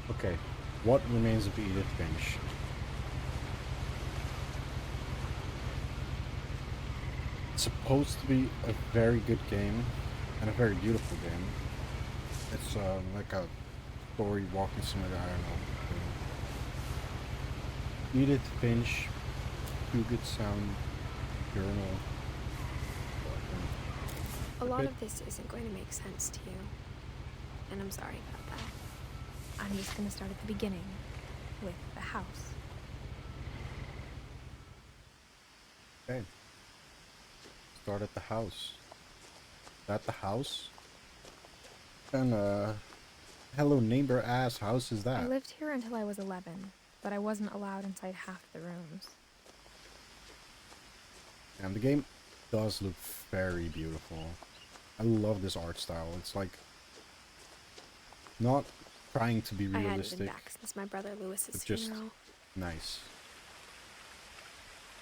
Okay, what remains of Edith Finch? It's supposed to be a very good game and a very beautiful game. It's like a story walking simulator. I don't know. Edith Finch, Too Good Sound Journal. A A lot bit. of this isn't going to make sense to you, and I'm sorry about that. I'm just going to start at the beginning with the house. Okay. Start at the house. At the house? And hello neighbor ass house is I that? lived here until I was 11, but I wasn't allowed inside half the rooms. And the game does look very beautiful. I love this art style. It's like not trying to be I hadn't been realistic, back since my brother Lewis's but just funeral. nice.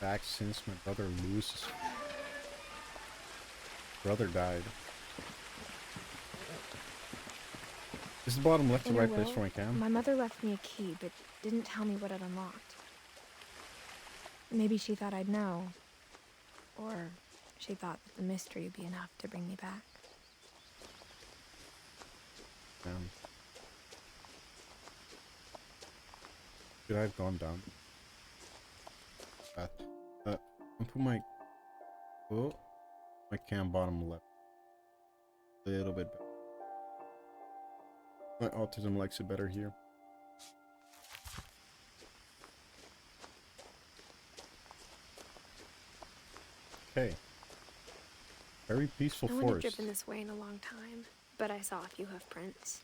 Back since my brother Lewis's brother died. Is the bottom left the In her right place will, for my cam? my mother left me a key, but didn't tell me what it unlocked. Maybe she thought I'd know, or she thought that the mystery would be enough to bring me back. Down. Should I have gone down? That. I'll put my my cam bottom left. A little bit better. My autism likes it better here. Okay. Very peaceful No one had forest. driven this way in a long time, but I saw a few hoof prints.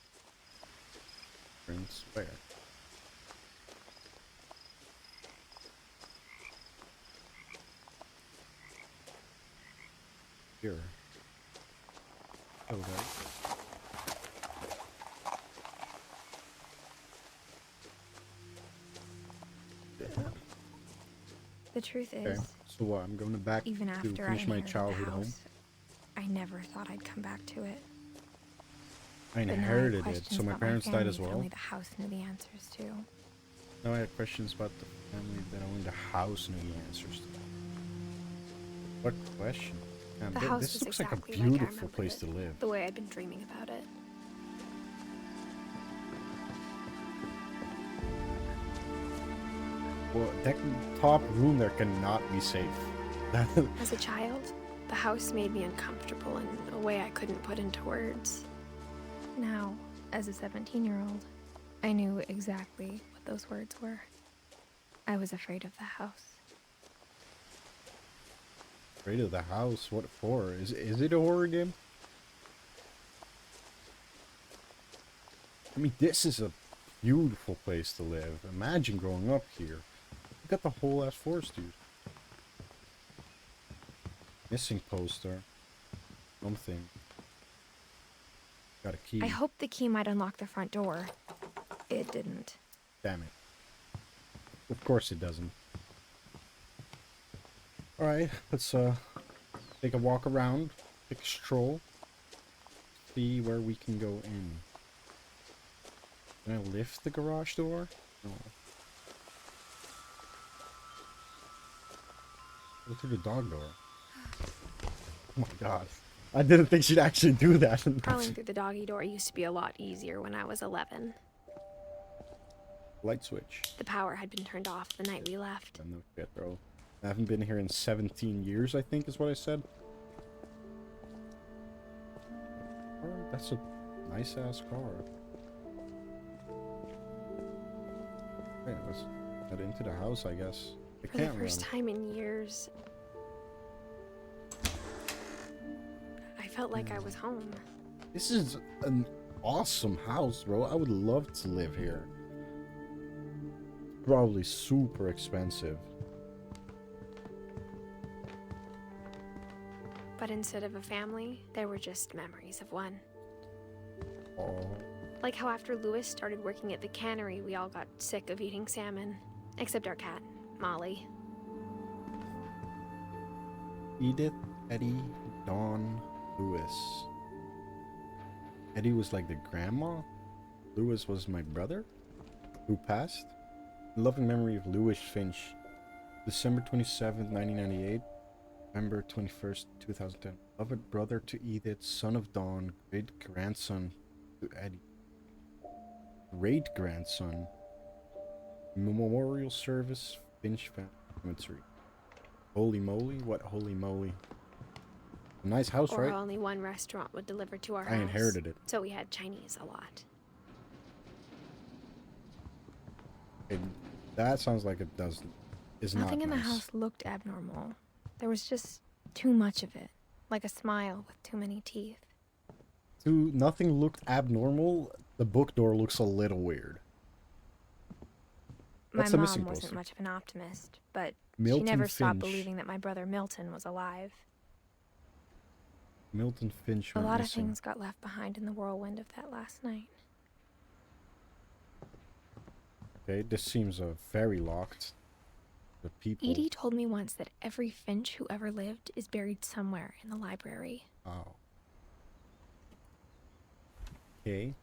Prince where? Here. Okay. The truth Okay. is, So I'm going back even to after I finish my inherited the childhood home. house, I never thought I'd come back to it. I But now I have inherited it, questions so my about my parents died family as that well. only the house knew the answers to. Now I have questions about the family that only the house knew the answers to. What question? Man, The house this was looks like a exactly like I beautiful remembered place it, to live. the way I'd been dreaming about it. Well, that top room there cannot be safe. As a child, the house made me uncomfortable in a way I couldn't put into words. Now, as a 17-year-old, I knew exactly what those words were. I was afraid of the house. Afraid of the house? What for? Is it a horror game? I mean, this is a beautiful place to live. Imagine growing up here. You got the whole ass forest, dude. Missing poster. Something. Got a key. I hoped the key might unlock the front door. It didn't. Damn it. Of course it doesn't. Alright, let's take a walk around. Take a stroll. See where we can go in. Can I lift the garage door? No. Go through the dog door. Oh my god. I didn't think she'd actually do that. Crawling through the doggy door used to be a lot easier when I was 11. Light switch. The power had been turned off the night we left. No shit, bro. I haven't been here in 17 years, I think is what I said. Alright, that's a nice ass car. Okay, let's head into the house, I guess. I For the can't first run. time in years, I felt like I was home. This is an awesome house, bro. I would love to live here. Probably super expensive. But instead of a family, there were just memories of one. Oh. Like how after Lewis started working at the cannery, we all got sick of eating salmon. Except our cat, Molly. Edith, Eddie, Dawn, Lewis. Eddie was like the grandma. Lewis was my brother. Who passed? In loving memory of Louis Finch. December 27th, 1998. November 21st, 2010. Beloved brother to Edith, son of Dawn, great grandson to Eddie. Great grandson. Memorial service, Finch family cemetery. Holy moly, what holy moly. A nice house, Or right? only one restaurant would deliver to our house. I inherited it. So we had Chinese a lot. That sounds like it does. Is Nothing not in the nice. house looked abnormal. There was just too much of it. Like a smile with too many teeth. Nothing looked abnormal. The book door looks a little weird. That's My the missing mom wasn't poster. much of an optimist, but Milton she never stopped Finch. believing that my brother Milton was alive. Milton Finch A went lot of missing. things got left behind in the whirlwind of that last night. Okay, this seems very locked. The people. Edie told me once that every Finch who ever lived is buried somewhere in the library. Oh. Okay.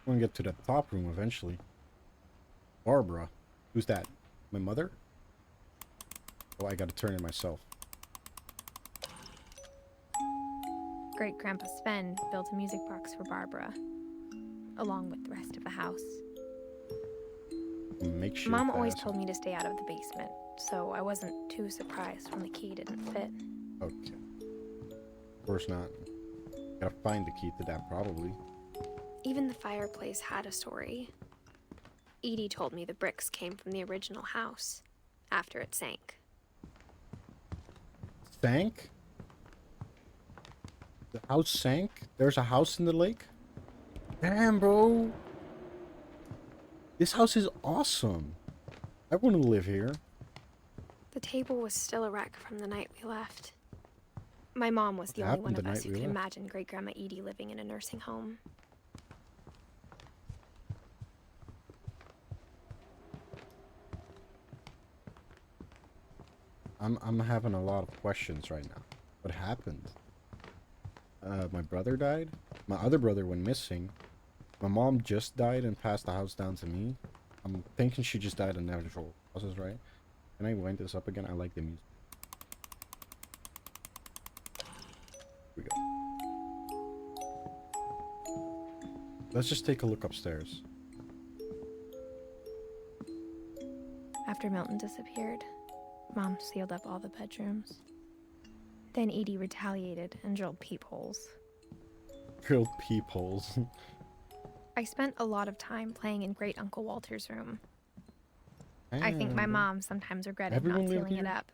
I'm gonna get to the top room eventually. Barbara. Who's that? My mother? Oh, I gotta turn it myself. Great Grandpa Sven built a music box for Barbara, along with the rest of the house. Makeshift. Mom always ass. told me to stay out of the basement, so I wasn't too surprised when the key didn't fit. Okay. Of course not. Gotta find the key to that, probably. Even the fireplace had a story. Edie told me the bricks came from the original house, after it sank. Sank? The house sank? There's a house in the lake? Damn, bro. This house is awesome. I want to live here. The table was still a wreck from the night we left. My mom was the only one of us who could imagine Great Grandma Edie living in a nursing home. I'm having a lot of questions right now. What happened? My brother died. My other brother went missing. My mom just died and passed the house down to me. I'm thinking she just died in natural causes, right? Can I wind this up again? I like the music. Here we go. Let's just take a look upstairs. After Milton disappeared, Mom sealed up all the bedrooms. Then Edie retaliated and drilled peepholes. Grilled peepholes. I spent a lot of time playing in Great Uncle Walter's room. I think my mom sometimes regretted Everyone not lived sealing it here? up.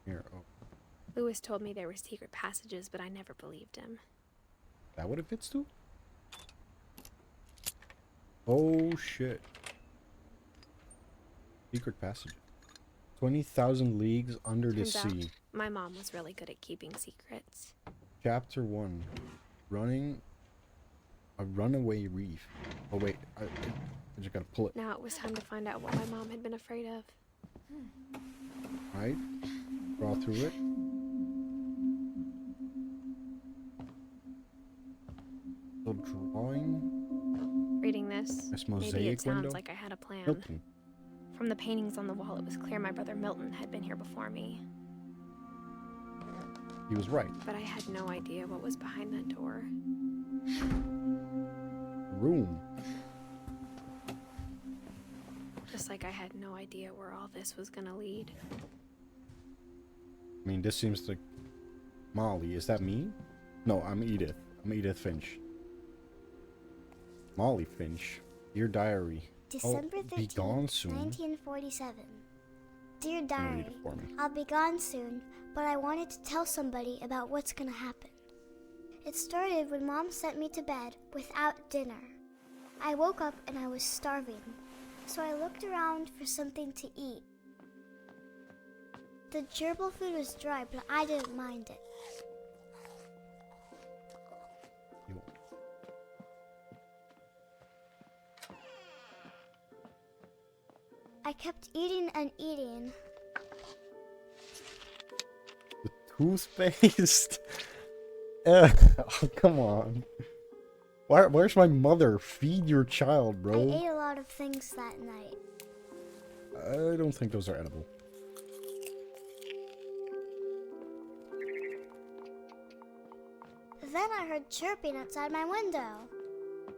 Here, oh. Louis told me there were secret passages, but I never believed him. Is that what it fits to? Oh shit. Secret passage. 20,000 leagues under the Turns out, sea. my mom was really good at keeping secrets. Chapter 1. Running a runaway reef. Oh wait, I just gotta pull it. Now it was time to find out what my mom had been afraid of. Right? Draw through it. So drawing. Reading this, This maybe mosaic it sounds window. like I had a plan. Milton. From the paintings on the wall, it was clear my brother Milton had been here before me. He was right. But I had no idea what was behind that door. Room. Just like I had no idea where all this was gonna lead. I mean, this seems like Molly. Is that me? No, I'm Edith. I'm Edith Finch. Molly Finch. Dear Diary. December Oh, be 13th, gone soon. 1947. Dear Can you Diary, read it for me? I'll be gone soon, but I wanted to tell somebody about what's gonna happen. It started when Mom sent me to bed without dinner. I woke up and I was starving, so I looked around for something to eat. The gerbil food was dry, but I didn't mind it. Yo. I kept eating and eating. The toothpaste? Oh, come on. Where's my mother? Feed your child, I bro. ate a lot of things that night. I don't think those are edible. Then I heard chirping outside my window.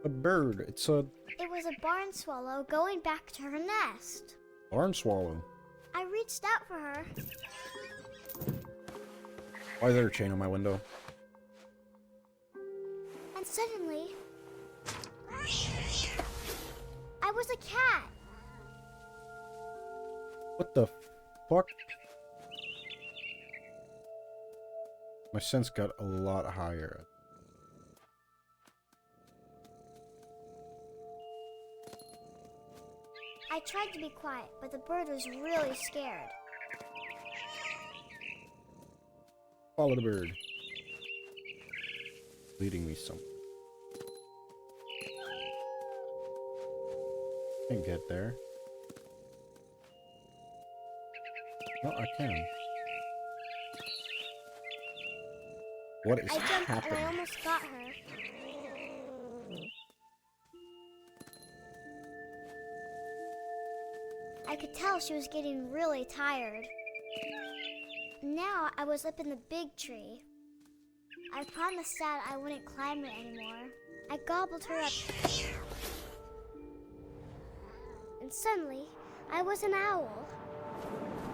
A bird. It's a It was a barn swallow going back to her nest. barn swallow. I reached out for her. Why is there a chain on my window? And suddenly, I was a cat. What the fuck? My sense got a lot higher. I tried to be quiet, but the bird was really scared. Follow the bird. Leading me somewhere. Can't get there. No, I can. What is I jumped and happening? I almost got her. I could tell she was getting really tired. Now I was up in the big tree. I promised Dad I wouldn't climb it anymore. I gobbled her up. And suddenly, I was an owl.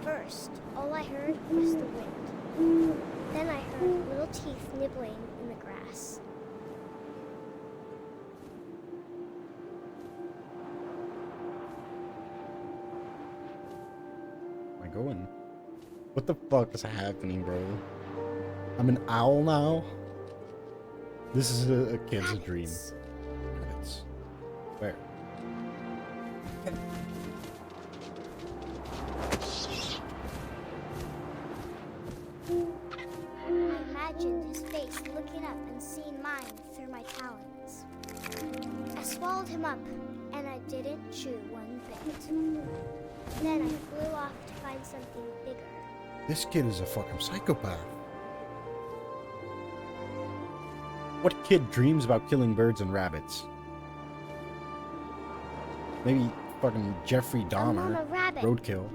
First, all I heard was the wind. Then I heard little teeth nibbling in the grass. Am I going? What the fuck is happening, bro? I'm an owl now? This is a kid's dream. Rabbits. Rabbits. Where? I imagined his face looking up and seeing mine through my talons. I swallowed him up, and I didn't chew one bit. Then I flew off to find something bigger. This kid is a fucking psychopath. What kid dreams about killing birds and rabbits? Maybe fucking Jeffrey I'm Dahmer. a rabbit. Roadkill.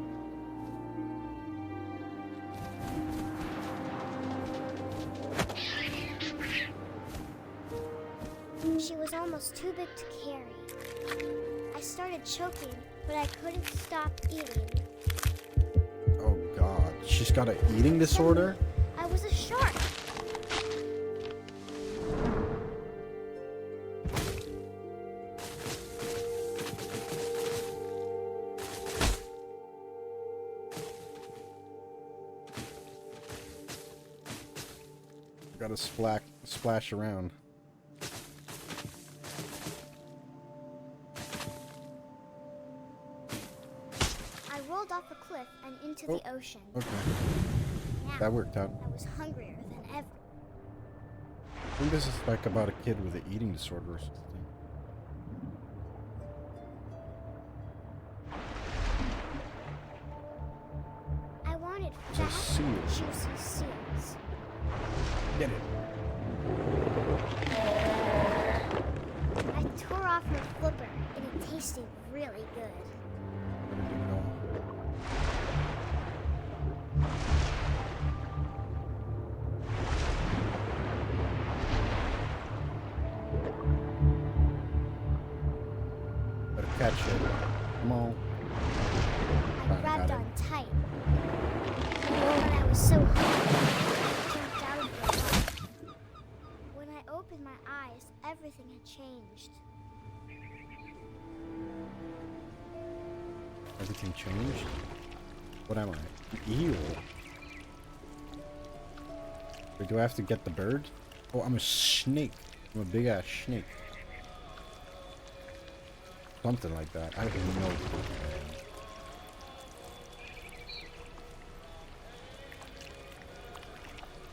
She was almost too big to carry. I started choking, but I couldn't stop eating. Oh god. She's got an eating disorder? I was a shark. Gotta splash around. I rolled off a cliff and into the ocean. Okay. Now, That worked out. I was hungrier than ever. I think this is like about a kid with an eating disorder or something. I wanted It's a fat, seal. juicy seals. Get it. I tore off her flipper, and it tasted really good. What did you know? Better catch it. Come on. I Got grabbed it. on tight. When I was so hungry, I jumped out of the water. When I opened my eyes, everything had changed. Everything changed? What am I? An eel? Wait, do I have to get the bird? Oh, I'm a snake. I'm a big ass snake. Something like that. I have no clue.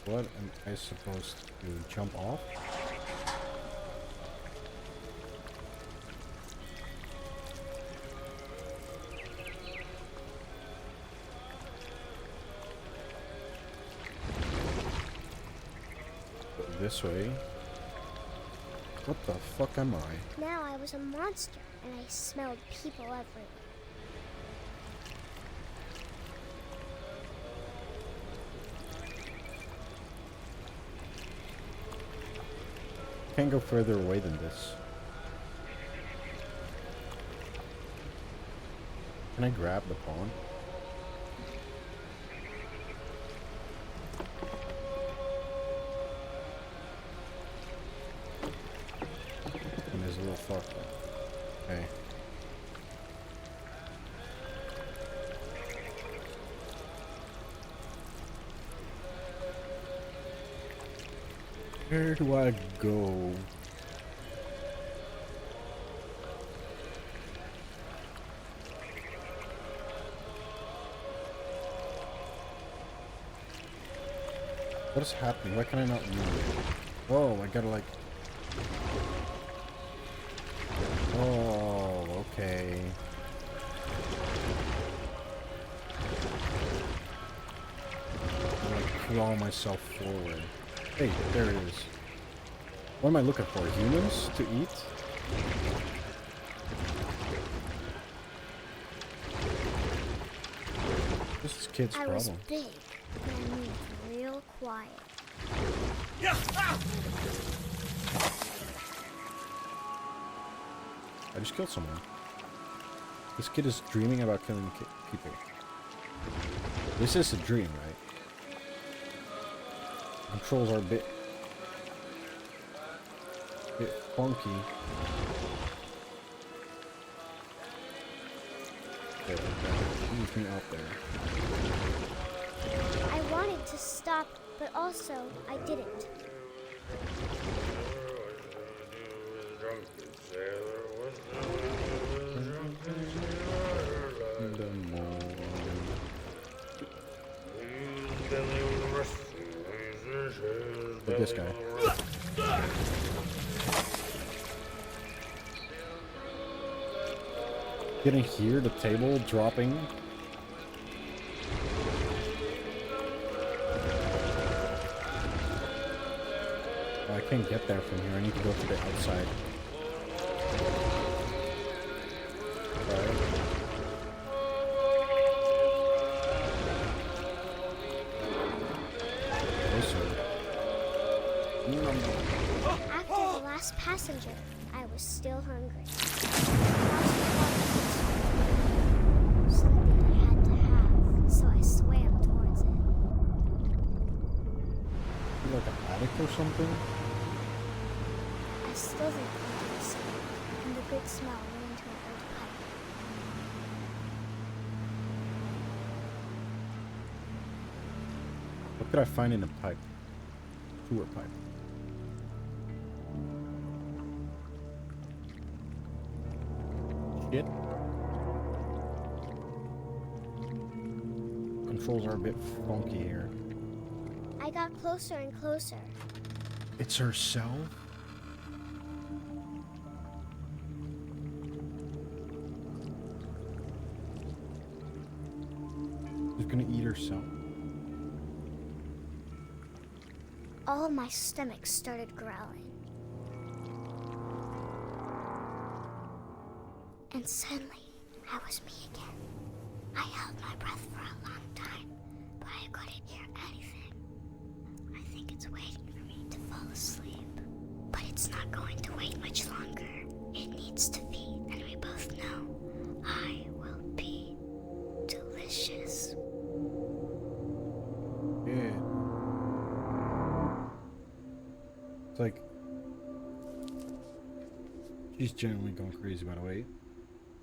What am I supposed to do? Jump off? this way. What the fuck am I? Now I was a monster, and I smelled people everywhere. Can't go further away than this. Can I grab the pawn? And there's a little fuck. Okay. Where do I go? What is happening? Why can I not move? Oh, I gotta like... Oh, okay. I'm like crawl myself forward. Hey, there it is. What am I looking for? Humans to eat? This is kid's I problem. was big, and I moved real quiet. I just killed someone. This kid is dreaming about killing people. This is a dream, right? Controls are a bit funky. Okay, leave me out there. I wanted to stop, but also I didn't. In the morning. Like this guy. Getting here, the table dropping. Oh, I can't get there from here. I need to go to the outside. Right. After the last passenger, I was still hungry. Something I had to have, so I swam towards it. Like an attic or something? I slithered into the smoke, and the good smell went into an old pipe. What could I find in a pipe? Sewer pipe. Shit. Controls are a bit funky here. I got closer and closer. It's herself? She's gonna eat herself. All of my stomach started growling. And suddenly, I was me again. I held my breath for a long time, but I couldn't hear anything. I think it's waiting for me to fall asleep. But it's not going to wait much longer. It needs to feed, and we both know I will be delicious. Yeah. It's like she's genuinely going crazy, by the way.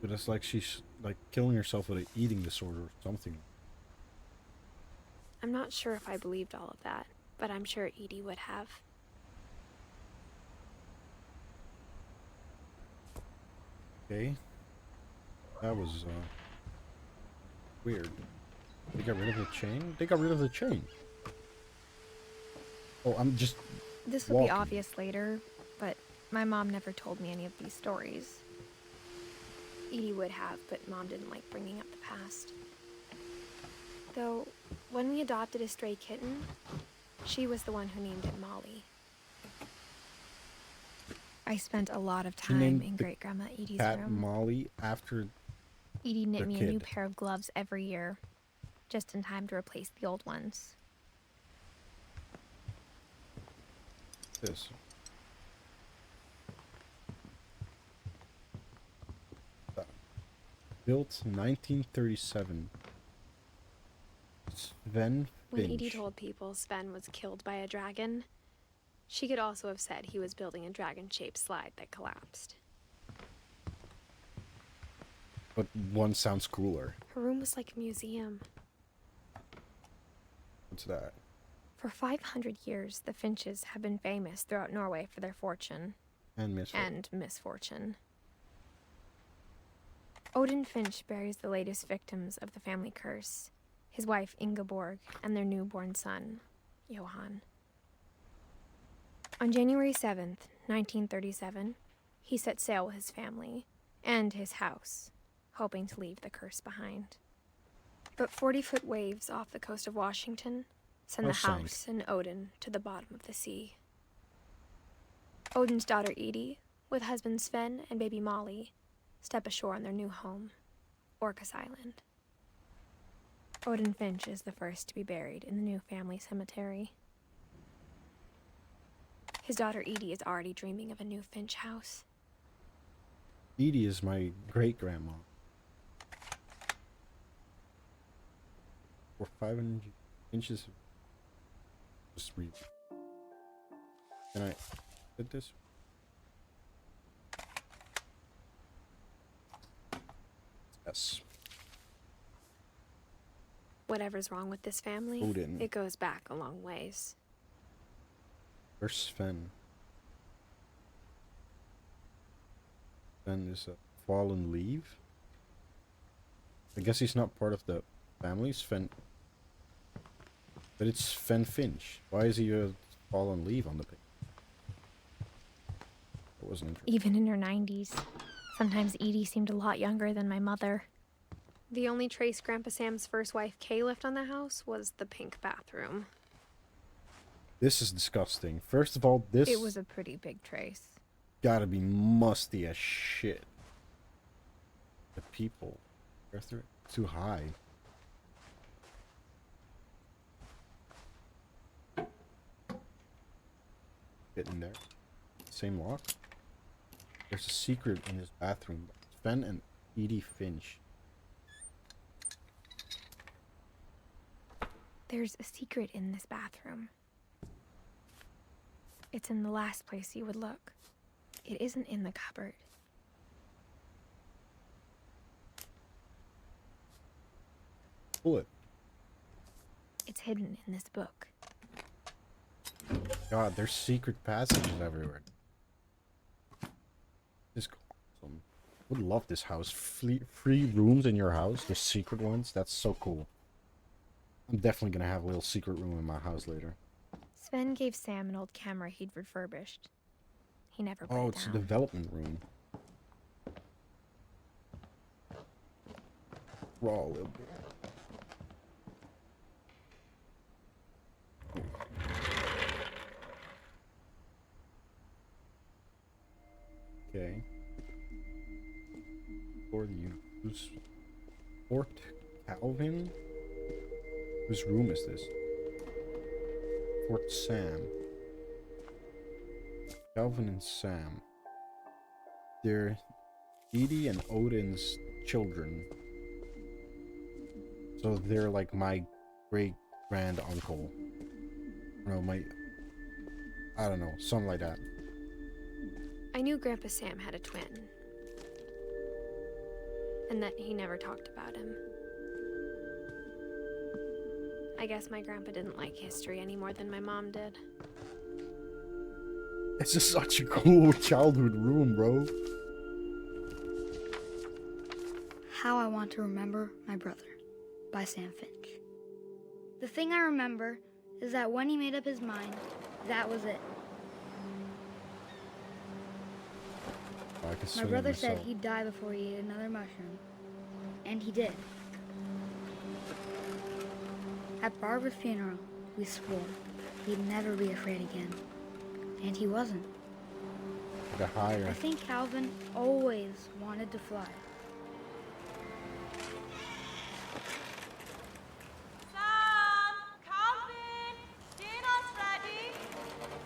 But it's like she's like killing herself with an eating disorder or something. I'm not sure if I believed all of that, but I'm sure Edie would have. Okay. That was weird. They got rid of the chain? They got rid of the chain. Oh, I'm just This would walking. be obvious later, but my mom never told me any of these stories. Edie would have, but Mom didn't like bringing up the past. Though, when we adopted a stray kitten, she was the one who named it Molly. I spent a lot of She time named in the Great Grandma Edie's cat room. Molly after Edie knit their me a new kid. pair of gloves every year, just in time to replace the old ones. This. Built 1937. Sven When Edie Finch. told people Sven was killed by a dragon, she could also have said he was building a dragon-shaped slide that collapsed. But one sounds cooler. Her room was like a museum. What's that? For 500 years, the Finches have been famous throughout Norway for their fortune And misfortune. and misfortune. Odin Finch buries the latest victims of the family curse, his wife Ingeborg and their newborn son, Johan. On January 7th, 1937, he set sail with his family and his house, hoping to leave the curse behind. But 40-foot waves off the coast of Washington send the Sank. house and Odin to the bottom of the sea. Odin's daughter Edie, with husband Sven and baby Molly, step ashore on their new home, Orcas Island. Odin Finch is the first to be buried in the new family cemetery. His daughter Edie is already dreaming of a new Finch house. Edie is my great-grandma. For 500 inches. Just read. Can I did this? Yes. Whatever's wrong with this family, Odin. it goes back a long ways. Where's Sven? Sven is a fallen leaf? I guess he's not part of the family, Sven. But it's Sven Finch. Why is he a fallen leaf on the page? That wasn't interesting. Even in her 90s, sometimes Edie seemed a lot younger than my mother. The only trace Grandpa Sam's first wife Kay left on the house was the pink bathroom. This is disgusting. First of all, this It was a pretty big trace. gotta be musty as shit. The people. They're too high. Get in there. Same lock. There's a secret in this bathroom. Sven and Edie Finch. There's a secret in this bathroom. It's in the last place you would look. It isn't in the cupboard. Pull it. It's hidden in this book. God, there's secret passages everywhere. This is awesome. Would love this house. Free rooms in your house. The secret ones. That's so cool. I'm definitely gonna have a little secret room in my house later. Sven gave Sam an old camera he'd refurbished. He never put Oh, it it's a down. development room. Raw a little bit. Okay. For the use. Fort Calvin? Whose room is this? Fort Sam. Calvin and Sam. They're Edie and Odin's children. So they're like my great grand uncle. No, I don't know, something like that. I knew Grandpa Sam had a twin. And that he never talked about him. I guess my grandpa didn't like history any more than my mom did. This is such a cool childhood room, bro. How I Want to Remember My Brother by Sam Finch. The thing I remember is that when he made up his mind, that was it. I can My swing it brother said myself. he'd die before he ate another mushroom. And he did. At Barbara's funeral, we swore we'd never be afraid again. and he wasn't. Like a higher. I think Calvin always wanted to fly. Sam! Calvin! Dinner's ready!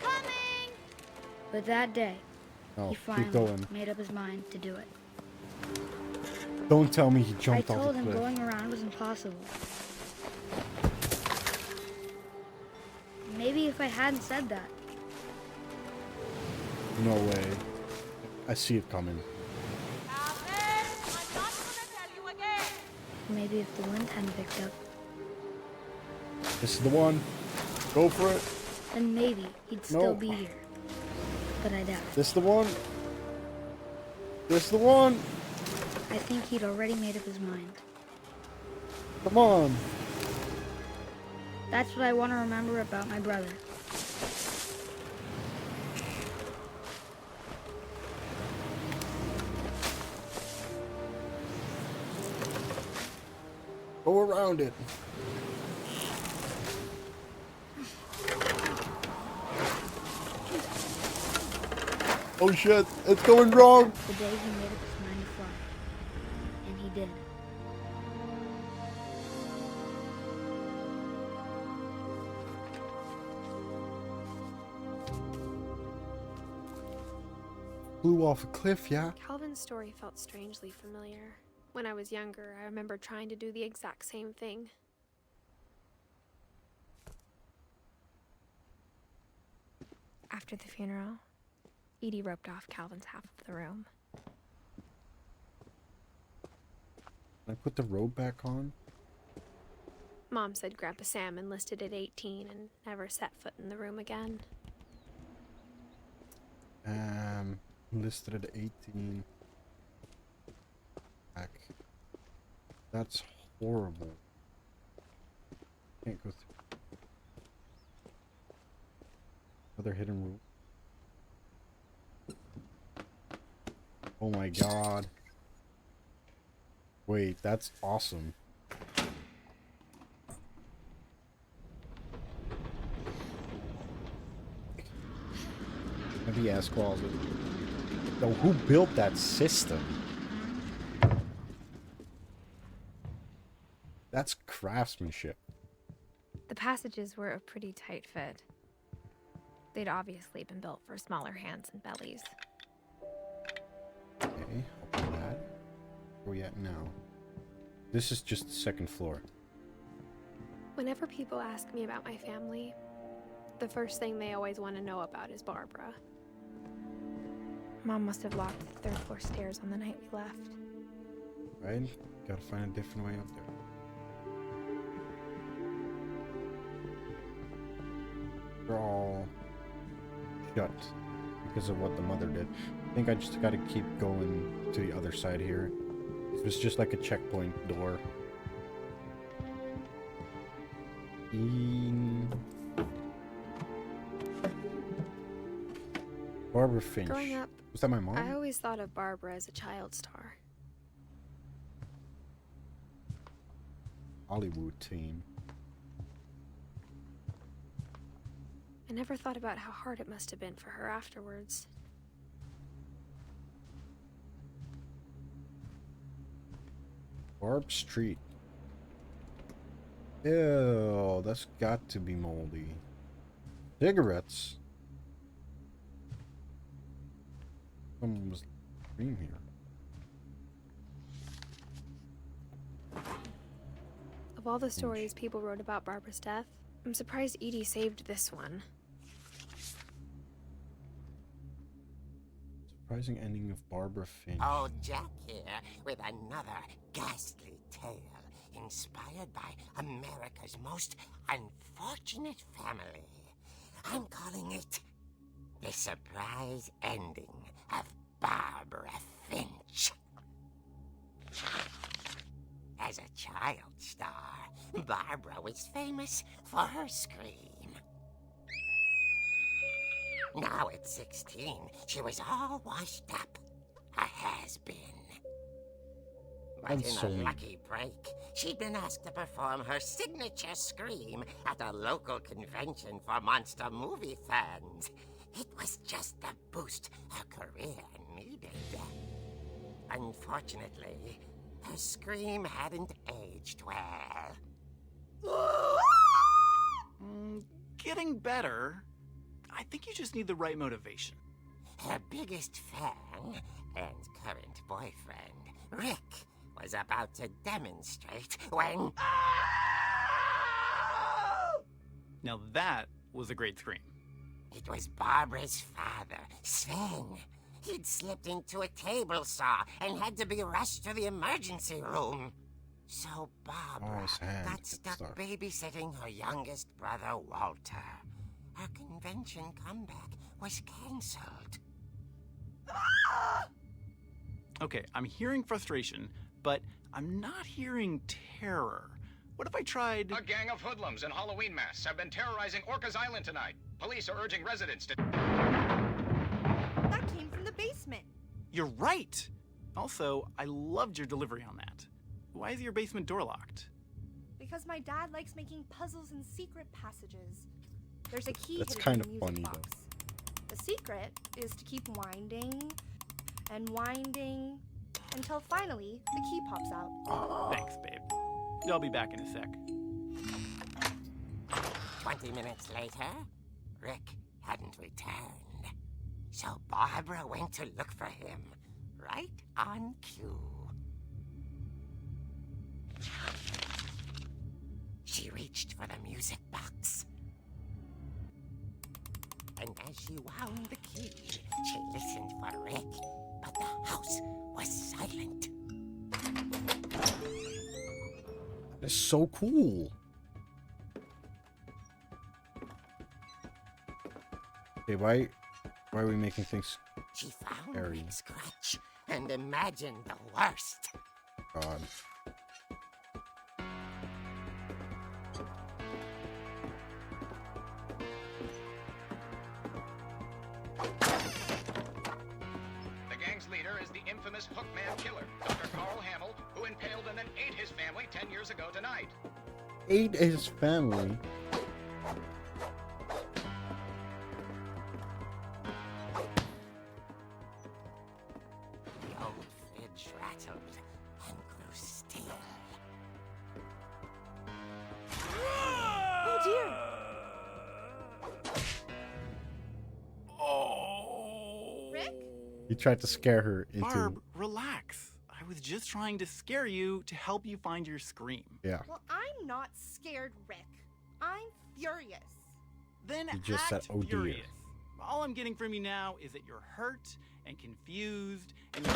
Coming! But that day, Oh, he keep finally going. made up his mind to do it. Don't tell me he I jumped off told the him cliff. going around was impossible. Maybe if I hadn't said that, No way. I see it coming. Calvin! I'm not gonna tell you again! maybe if the wind hadn't picked up, This is the one. Go for it. then maybe he'd still No. be here. But I doubt it. This the one. This the one. I think he'd already made up his mind. Come on. That's what I want to remember about my brother. Go around it. Oh shit, it's going wrong. The day he made up his mind to fly. And he did. Flew off a cliff, yeah? Calvin's story felt strangely familiar. When I was younger, I remember trying to do the exact same thing. After the funeral, Edie roped off Calvin's half of the room. Can I put the robe back on? Mom said Grandpa Sam enlisted at 18 and never set foot in the room again. Listed at 18. Back. That's horrible. Can't go through. Another hidden room. Oh my god. Wait, that's awesome. Heavy ass closet. Yo, who built that system? That's craftsmanship. The passages were a pretty tight fit. They'd obviously been built for smaller hands and bellies. Okay, open that. Where we at now? This is just the second floor. Whenever people ask me about my family, the first thing they always want to know about is Barbara. Mom must have locked the third floor stairs on the night we left. Right? Gotta find a different way up there. They're all shut because of what the mother did. I think I just gotta keep going to the other side here. It's just like a checkpoint door. Barbara Finch. Growing up, Was that my mom? I always thought of Barbara as a child star. Hollywood teen. I never thought about how hard it must have been for her afterwards. Barb Street. Ew, that's got to be moldy. Cigarettes. Someone was green here. Of all the stories people wrote about Barbara's death, I'm surprised Edie saved this one. Surprising ending of Barbara Finch. Oh, Jack here with another ghastly tale inspired by America's most unfortunate family. I'm calling it The Surprise Ending of Barbara Finch. As a child star, Barbara was famous for her scream. Now at 16, she was all washed up. A has-been. But That's in so a mean. lucky break, she'd been asked to perform her signature scream at a local convention for monster movie fans. It was just the boost her career needed. Unfortunately, her scream hadn't aged well. Getting better. I think you just need the right motivation. Her biggest fan and current boyfriend, Rick, was about to demonstrate when... Now that was a great scream. It was Barbara's father, Sven. He'd slipped into a table saw and had to be rushed to the emergency room. So Barbara his hand got gets stuck stuck. babysitting her youngest brother, Walter. Her convention comeback was cancelled. Okay, I'm hearing frustration, but I'm not hearing terror. What if I tried... A gang of hoodlums in Halloween masks have been terrorizing Orcas Island tonight. Police are urging residents to... That came from the basement. You're right! Also, I loved your delivery on that. Why is your basement door locked? Because my dad likes making puzzles and secret passages. There's a key That's hidden kind in of the music funny, box. The secret is to keep winding and winding until finally the key pops out. Thanks, babe. I'll be back in a sec. 20 minutes later, Rick hadn't returned. So Barbara went to look for him, right on cue. She reached for the music box. And as she wound the key, she listened for Rick, but the house was silent. That's so cool. Okay, why are we making things She found Scary. Rick's crutch and imagined the worst. God? The gang's leader is the infamous Hookman killer, Dr. Carl Hamill, who impaled and then ate his family 10 years ago tonight. Ate his family. The old fridge rattled and grew still. Oh dear! Oh! Rick? He tried to scare her into. Barb, relax. I was just trying to scare you to help you find your scream. Yeah. Well, I'm not scared, Rick. I'm furious. Then You just said, act "Oh, dear." furious. All I'm getting from you now is that you're hurt and confused and you're...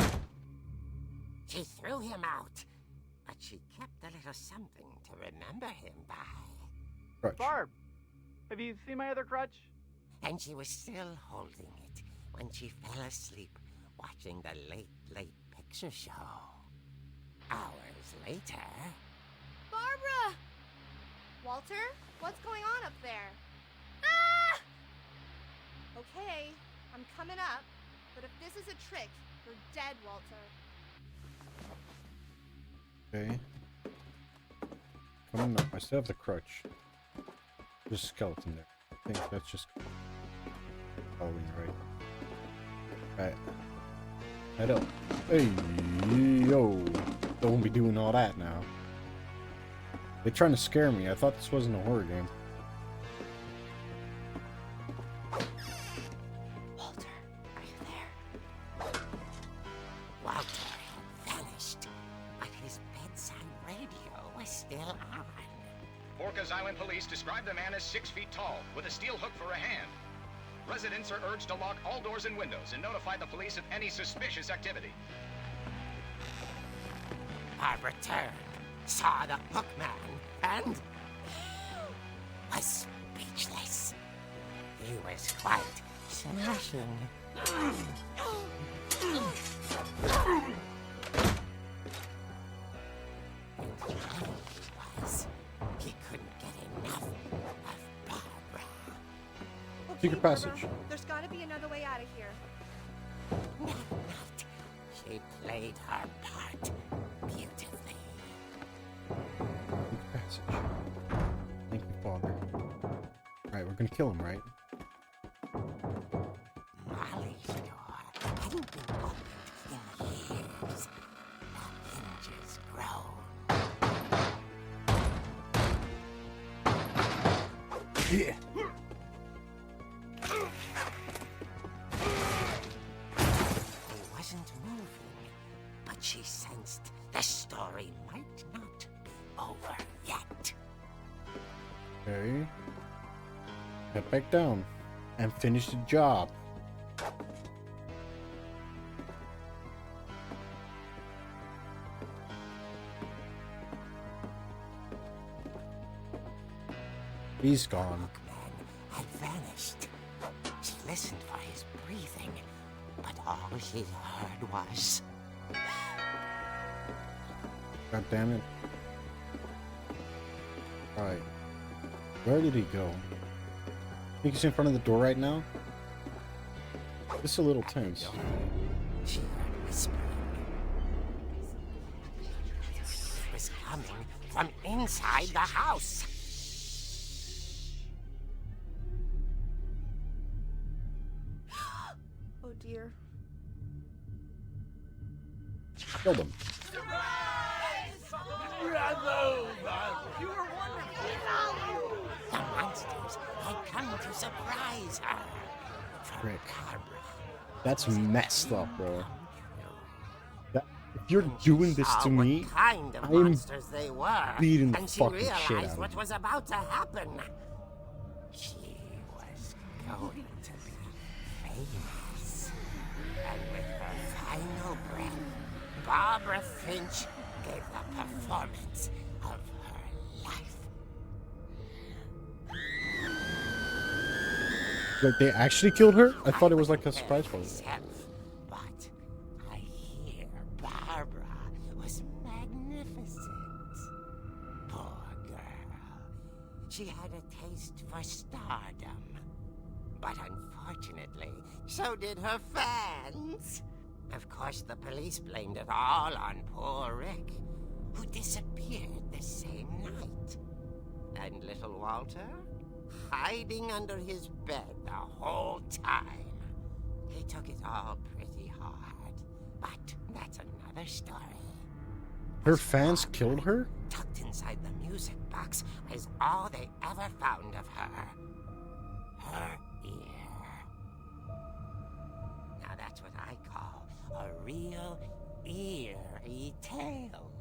She threw him out, but she kept a little something to remember him by. Crutch. Barb, have you seen my other crutch? And she was still holding it when she fell asleep watching the late picture show. Hours later... Barbara! Walter, what's going on up there? Ah! Okay, I'm coming up, but if this is a trick, you're dead, Walter. Okay. Coming up. I still have the crutch. There's a skeleton there. I think that's just Halloween, right? Alright. Head up. Hey, yo. Don't be doing all that now. They're trying to scare me. I thought this wasn't a horror game. Walter, are you there? Walter had vanished, but his bedside radio was still on. Orcas Island police describe the man as 6 feet tall, with a steel hook for a hand. Residents are urged to lock all doors and windows and notify the police of any suspicious activity. Barbara turned, saw the hookman, and was speechless. He was quite smashing. And the funny was, he couldn't get enough of Barbara. Okay, Secret Barbara, passage. there's gotta be another way out of here. Not. She played her part beautifully. Secret passage. Thank you, Father. Alright, we're gonna kill him, right? hasn't been opened in years. The hinges groan. Yeah. He wasn't moving, but she sensed the story might not be over yet. Okay. Get back down and finish the job. He's gone. Bookman had vanished. She listened for his breathing, but all she heard was... God damn it. Alright. Where did he go? Think he's in front of the door right now? This is a little tense. She heard whispering. It was coming from inside the house. Oh dear. Killed him. The monsters had come to surprise her. For Rick. Barbara That's messed up, bro. That, if you're when she doing this saw to what me, kind of I am monsters they were, beating the and she fucking shit out realized of what them. was about to happen. She was going to be famous. And with her final breath, Barbara Finch gave the performance of her life. like they actually killed her? I thought it was like a surprise party. Myself, but I hear Barbara was magnificent. Poor girl. She had a taste for stardom. But unfortunately, so did her fans. Of course, the police blamed it all on poor Rick, who disappeared the same night. And little Walter? Hiding under his bed the whole time. He took it all pretty hard, but that's another story. Her fans killed her? Tucked inside the music box is all they ever found of her. Her ear. Now that's what I call a real eerie tale.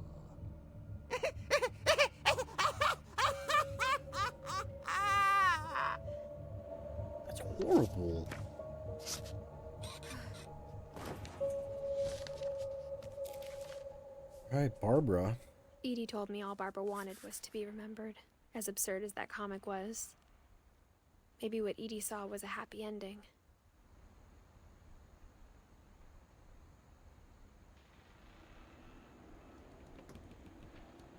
That's horrible. Right, Barbara. Edie told me all Barbara wanted was to be remembered, as absurd as that comic was. Maybe what Edie saw was a happy ending.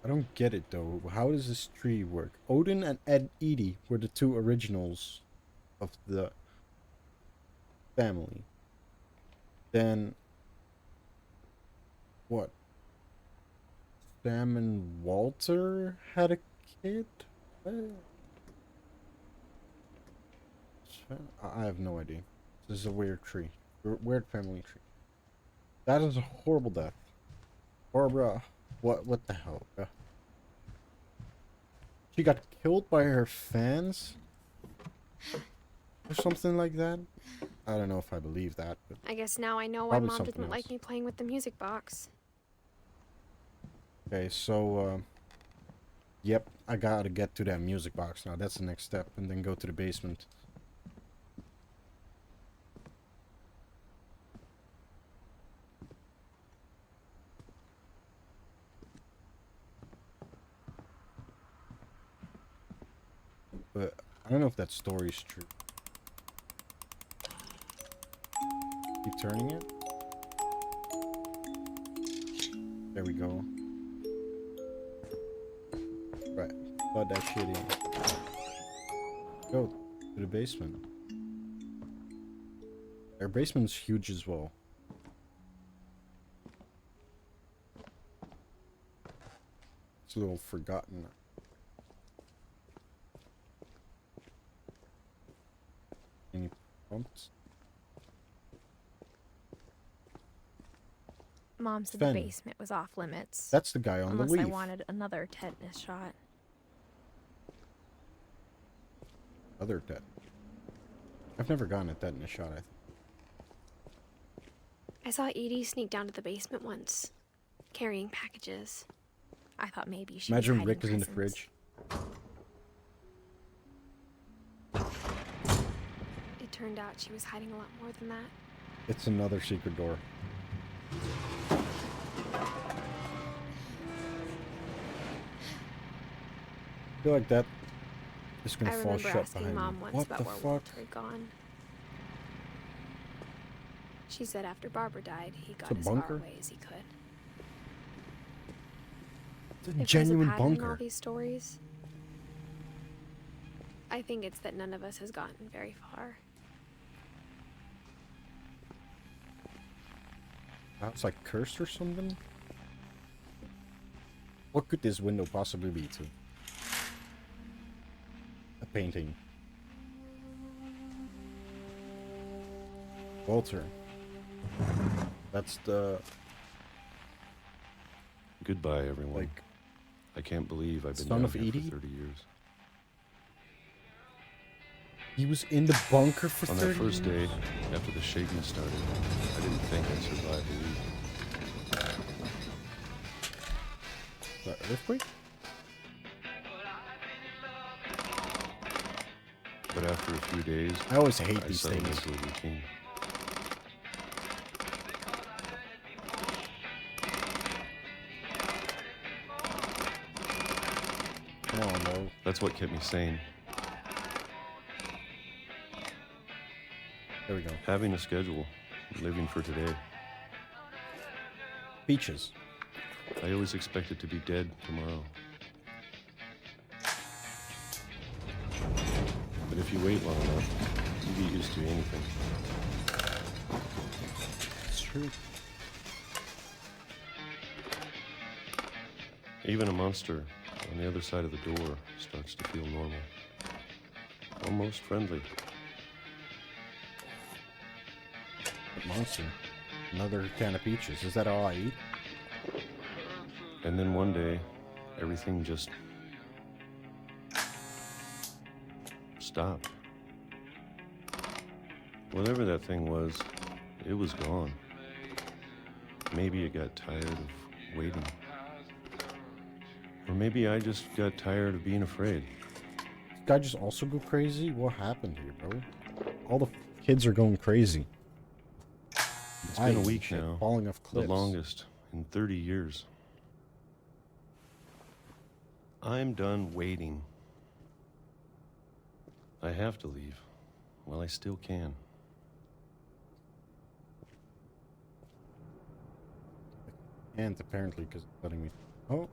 I don't get it though. How does this tree work? Odin and Edie were the two originals of the family. Then what? Sam and Walter had a kid? I have no idea. This is a weird tree. Weird family tree. That is a horrible death. Barbara, what the hell? She got killed by her fans? Or something like that? I don't know if I believe that, but I guess now I know why Probably Mom something didn't like else. me playing with the music box. okay, so yep, I gotta get to that music box now. That's the next step, and then go to the basement. But I don't know if that story is true. Keep turning it. There we go. Right. Plug that shit in. Go to the basement. Our basement's huge as well. It's a little forgotten. Any pumps? Mom said Fen. the basement was off limits. That's the guy on unless the leaf. I wanted another tetanus shot. Other tet. I've never gotten a tetanus shot, I think. I saw Edie sneak down to the basement once, carrying packages. I thought maybe she Imagine was Rick is hiding in the presents. fridge. It turned out she was hiding a lot more than that. It's another secret door. I feel like that is I gonna fall remember shut asking behind Mom me. once What about the where fuck? Walter had gone. She said after Barbara died, he got a as far bunker? away as he could. It's a If there's genuine a pattern in all bunker. these stories, I think it's that none of us has gotten very far. It's like cursed or something? What could this window possibly be to? A painting. Walter. That's the, Goodbye, everyone. like, I can't believe I've been son down of here Edie? for 30 years. he was in the bunker for On 30 that first years? day, after the shaking started, I didn't think I'd survive a week. The earthquake? But after a few days, I always hate I these settled things. into a routine. Come on, bro. That's what kept me sane. There we go. Having a schedule, living for today. Beaches. I always expected to be dead tomorrow. But if you wait long enough, you get used to anything. It's true. Even a monster on the other side of the door starts to feel normal. Almost friendly. Monster. Another can of peaches. Is that all I eat? And then one day, everything just stopped. Whatever that thing was, it was gone. Maybe it got tired of waiting. Or maybe I just got tired of being afraid. This guy just also go crazy? What happened here, bro? All the kids are going crazy. It's been a Dying week shit, now, falling off the cliffs. longest in 30 years. I'm done waiting. I have to leave while I still can. And apparently, because it's letting me. Oh. I'm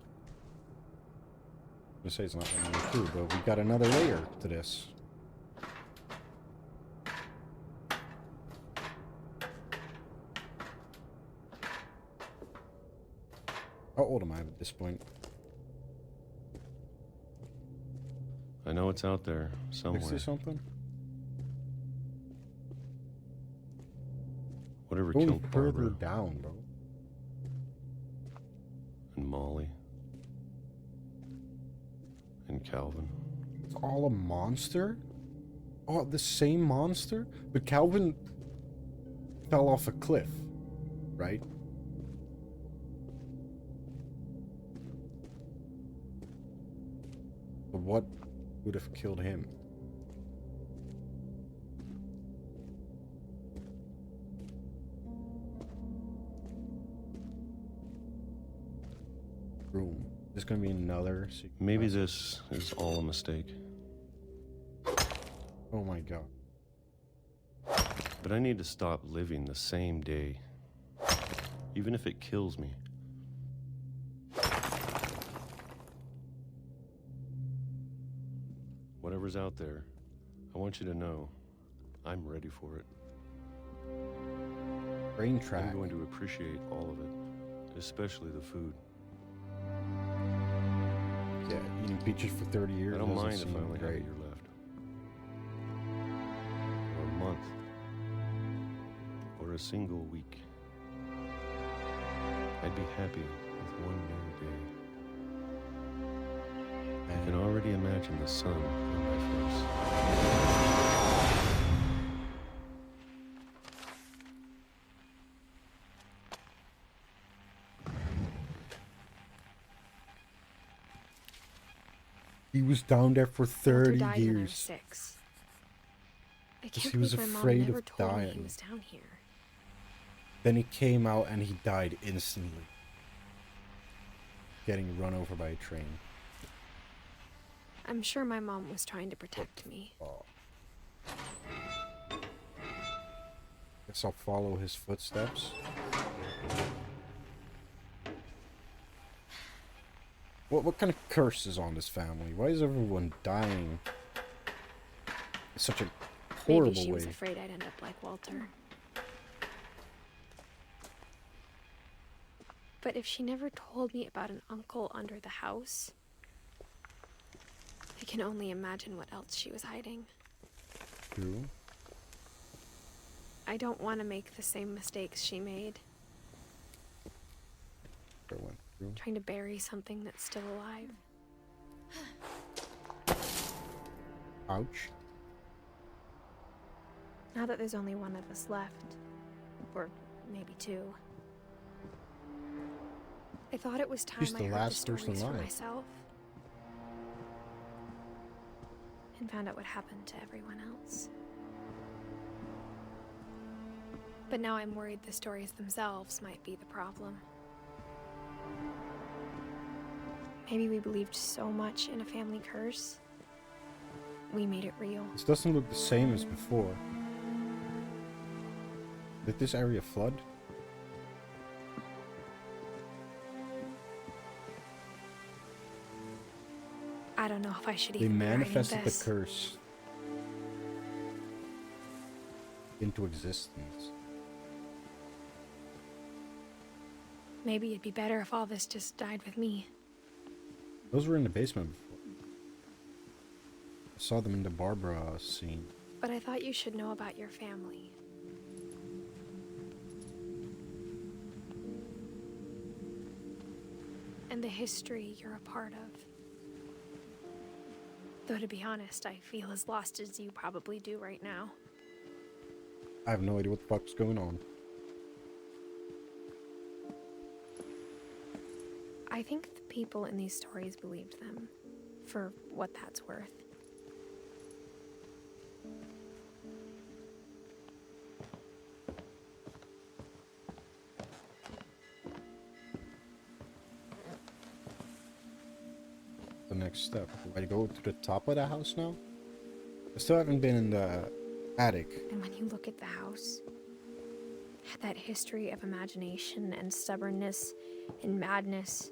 gonna say it's not letting me through, but we got another layer to this. How old am I at this point? I know it's out there somewhere. 60 something? Whatever Going killed further Barbara down, bro. and Molly and Calvin. It's all a monster? Oh, the same monster? But Calvin fell off a cliff, right? But what would have killed him? Room. There's gonna be another secret Maybe passage. this is all a mistake. Oh my god. But I need to stop living the same day, even if it kills me. Whatever's out there, I want you to know I'm ready for it. Brain track. I'm going to appreciate all of it, especially the food. Yeah, eating peaches for 30 years I don't doesn't mind if I seem only have a great. year left. Or a month. Or a single week. I'd be happy with one new day. I can already imagine the sun on my face. He was down there for Walter 30 died when I was years. 6. I Because can't he was believe my afraid mom never of told me he dying. was down here. Then he came out and he died instantly. Getting run over by a train. I'm sure my mom was trying to protect me. Oh. Guess I'll follow his footsteps. What kind of curse is on this family? Why is everyone dying in such a horrible Maybe she was way? afraid I'd end up like Walter. But if she never told me about an uncle under the house, I can only imagine what else she was hiding. True. I don't want to make the same mistakes she made, I went through. trying to bury something that's still alive. Ouch. Now that there's only one of us left, or maybe two, I thought it was time She's I the heard last the person stories for alive. myself and found out what happened to everyone else. But now I'm worried the stories themselves might be the problem. Maybe we believed so much in a family curse, we made it real. This doesn't look the same as before. Did this area flood? I don't know if I should They even be writing manifested the this. curse into existence. Maybe it'd be better if all this just died with me. Those were in the basement before. I saw them in the Barbara scene. But I thought you should know about your family. And the history you're a part of. Though to be honest, I feel as lost as you probably do right now. I have no idea what the fuck's going on. I think the people in these stories believed them, for what that's worth. The next step. Do I go to the top of the house now? I still haven't been in the attic. And when you look at the house, that history of imagination and stubbornness and madness,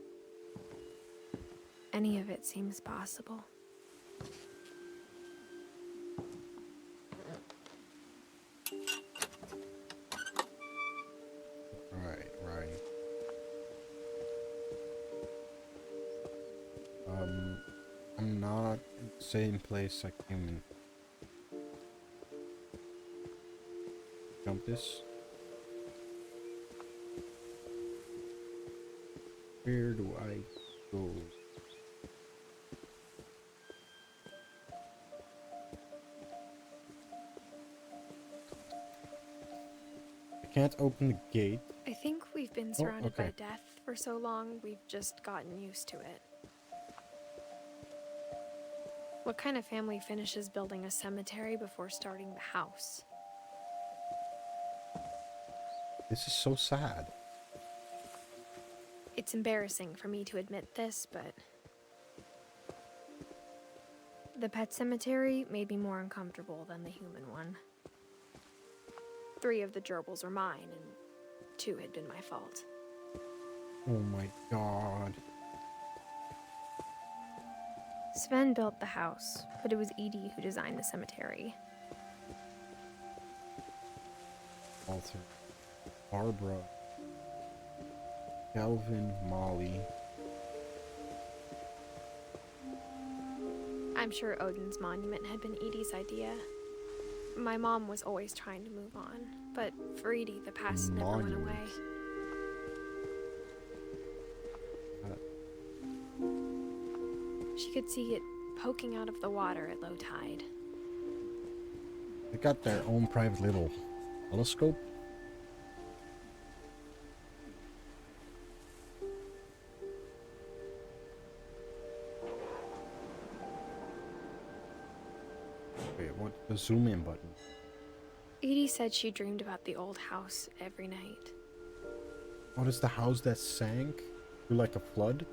any of it seems possible. Right. I'm not in the same place I came in. Jump this. Where do I go? I can't open the gate. I think we've been surrounded okay. by death for so long, we've just gotten used to it. What kind of family finishes building a cemetery before starting the house? This is so sad. It's embarrassing for me to admit this, but the pet cemetery made me more uncomfortable than the human one. 3 of the gerbils were mine, and 2 had been my fault. Oh my god. Sven built the house, but it was Edie who designed the cemetery. Walter. Barbara. Kelvin, Molly. I'm sure Odin's monument had been Edie's idea. My mom was always trying to move on, but for Edie, the past never went away. She could see it poking out of the water at low tide. They got their own private little telescope. Wait, what? The zoom in button. Edie said she dreamed about the old house every night. What is the house that sank through like a flood?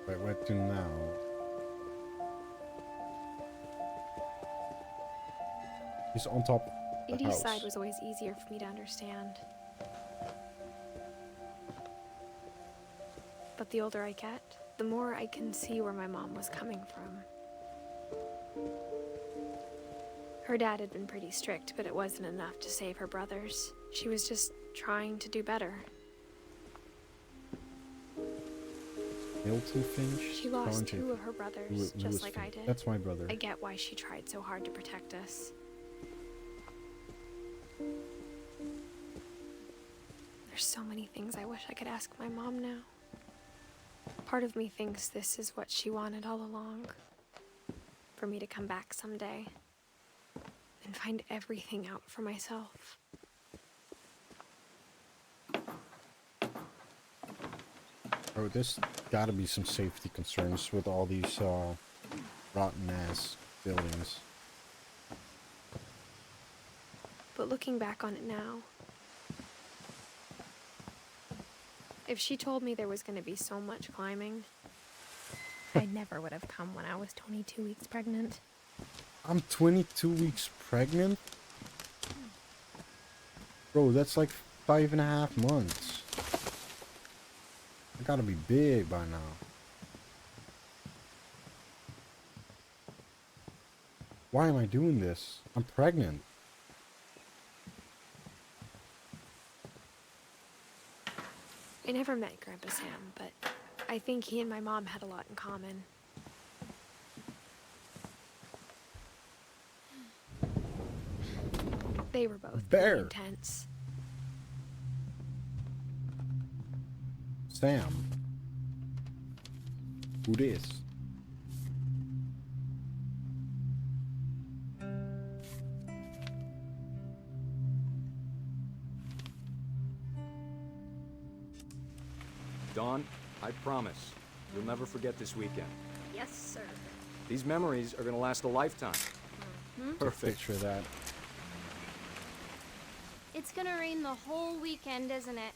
Wait, what to now? He's on top of the Edie's house. side was always easier for me to understand. But the older I get, the more I can see where my mom was coming from. Her dad had been pretty strict, but it wasn't enough to save her brothers. She was just trying to do better. Milton Finch? She lost Colin 2 Finch. of her brothers, Lewis just like I Finch. did. That's my brother. I get why she tried so hard to protect us. There's so many things I wish I could ask my mom now. Part of me thinks this is what she wanted all along. For me to come back someday and find everything out for myself. Oh, there's gotta be some safety concerns with all these rotten ass buildings. But looking back on it now, if she told me there was going to be so much climbing, I never would have come when I was 22 weeks pregnant. I'm 22 weeks pregnant? Bro, that's like 5.5 months. I gotta be big by now. Why am I doing this? I'm pregnant. I never met Grandpa Sam, but I think he and my mom had a lot in common. They were both Bear. pretty intense. Sam. Who this? Dawn, I promise, you'll never forget this weekend. Yes, sir. These memories are gonna last a lifetime. Perfect. Picture that. It's gonna rain the whole weekend, isn't it?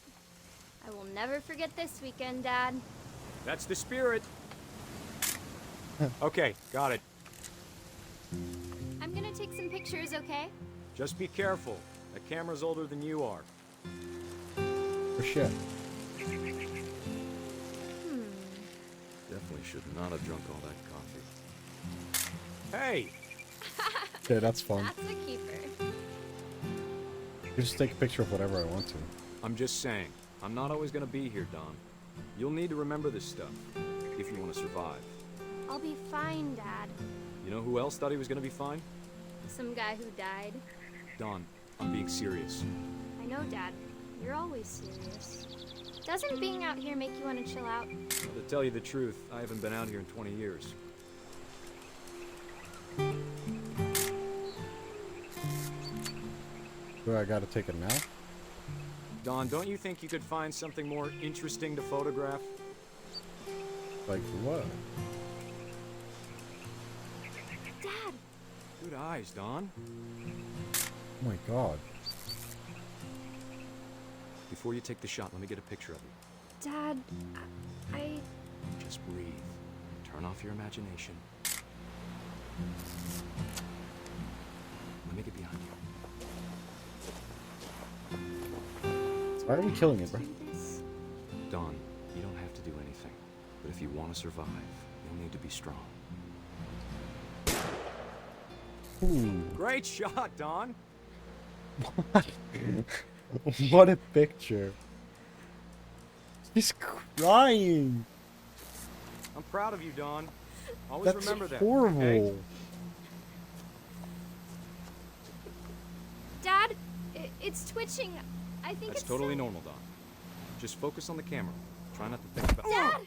I will never forget this weekend, Dad. That's the spirit. Okay, got it. I'm gonna take some pictures, okay? Just be careful. That camera's older than you are. For shit. Definitely should not have drunk all that coffee. Hey! Yeah, that's fun. That's a keeper. You just take a picture of whatever I want to. I'm just saying, I'm not always gonna be here, Dawn. You'll need to remember this stuff, if you want to survive. I'll be fine, Dad. You know who else thought he was gonna be fine? Some guy who died. Dawn, I'm being serious. I know, Dad. You're always serious. Doesn't being out here make you want to chill out? To tell you the truth, I haven't been out here in 20 years. Do I gotta take it now? Dawn, don't you think you could find something more interesting to photograph? Like what? Dad! Good eyes, Dawn. Oh my god. Before you take the shot, let me get a picture of you. Dad, I... Just breathe. Turn off your imagination. Let me get behind you. Why are you killing it, bro? Dawn, you don't have to do anything. But if you want to survive, you'll need to be strong. Ooh. Great shot, Dawn! What a picture. He's crying. I'm proud of you, Dawn. Always That's remember that. horrible. Okay? Dad, it's twitching. I think That's it's totally normal, Don. Just focus on the camera. Try not to think about. Dad!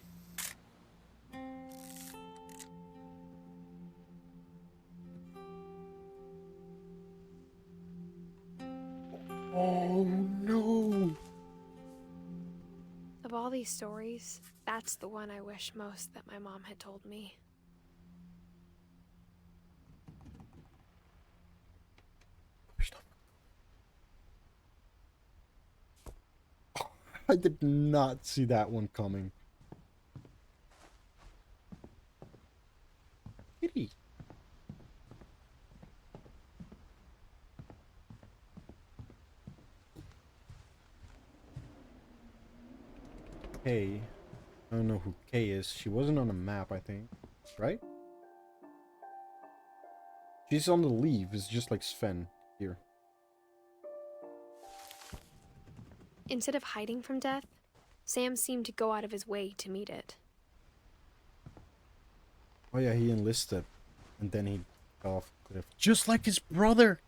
Oh no. Of all these stories, that's the one I wish most that my mom had told me. I did not see that one coming. Kitty. Kay. I don't know who Kay is. She wasn't on the map, I think. Right? She's on the leave. It's just like Sven here. Instead of hiding from death, Sam seemed to go out of his way to meet it. Oh yeah, he enlisted. And then he fell off a cliff. Just like his brother!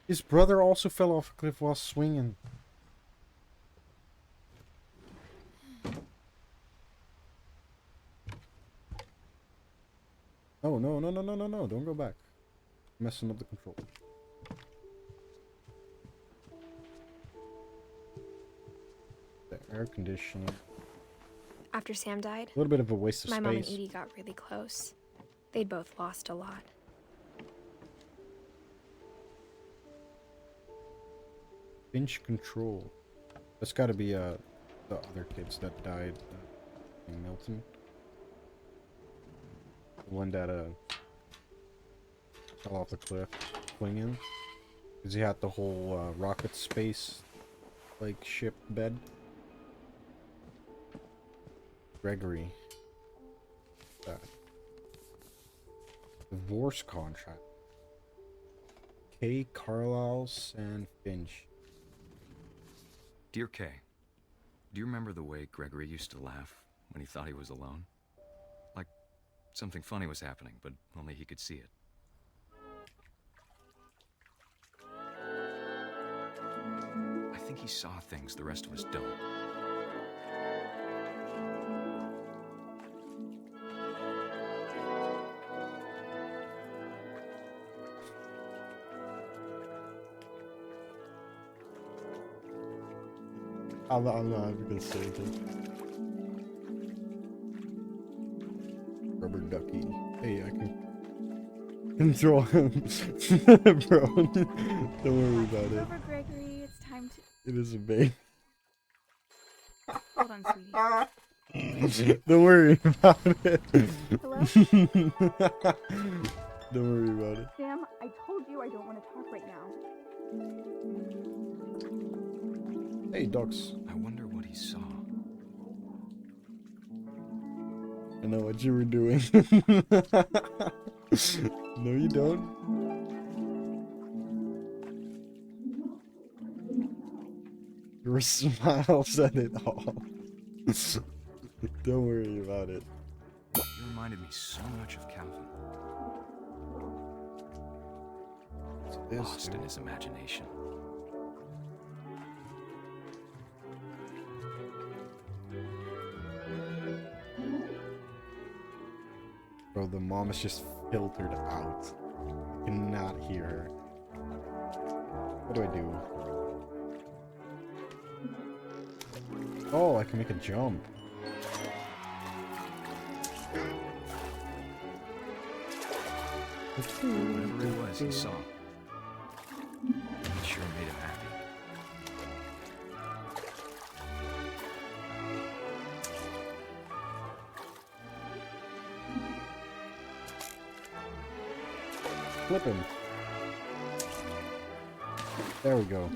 His brother also fell off a cliff while swinging. Oh, no, no, no, no, no, no. Don't go back. Messing up the control. The air conditioning. After Sam died, A little bit of a waste of my space. mom and Edie got really close. They'd both lost a lot. Finch control. That's gotta be the other kids that died in Milton. The one that fell off the cliff swinging. Because he had the whole rocket space like ship bed. Gregory. That. Divorce contract. K. Carlisle and Finch. Dear Kay, do you remember the way Gregory used to laugh when he thought he was alone? Like something funny was happening, but only he could see it. I think he saw things the rest of us don't. I'm not even gonna say anything. Rubber ducky. Hey, I can throw him. Bro, don't worry about it. Over, Gregory. It's time to. It is a babe. Hold on, sweetie. Don't worry about it. Hello? Don't worry about it. Sam, I told you I don't want to talk right now. Hey, ducks. I wonder what he saw. I know what you were doing. No, you don't. Your smile said it all. Don't worry about it. You reminded me so much of Calvin. Lost in his imagination. Bro, the mom is just filtered out. I cannot hear her. What do I do? Oh, I can make a jump. Whatever it was he saw, it sure made him happy. Flip him. There we go.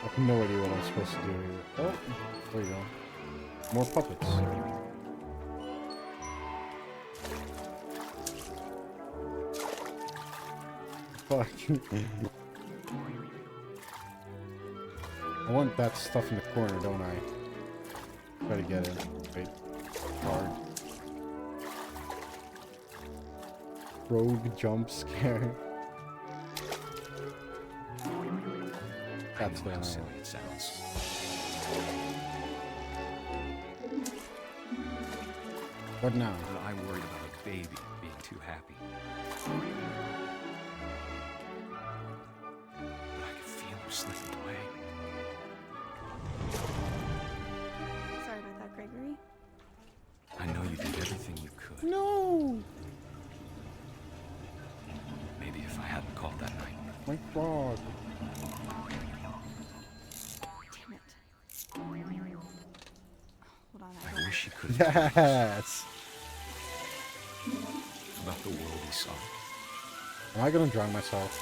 I have no idea what I'm supposed to do here. Oh, there you go. More puppets. Fuck. I want that stuff in the corner, don't I? Try to get it. Wait. Hard. Rogue jump scare. That's I know the how one. silly it sounds. What now? But I worried about a baby being too happy. But I could feel her slipping away. Sorry about that, Gregory. I know you did everything you could. No! Maybe if I hadn't called that night. My frog. Damn it. Hold on, I wish you could have Yes! about the world he saw. Am I gonna drown myself?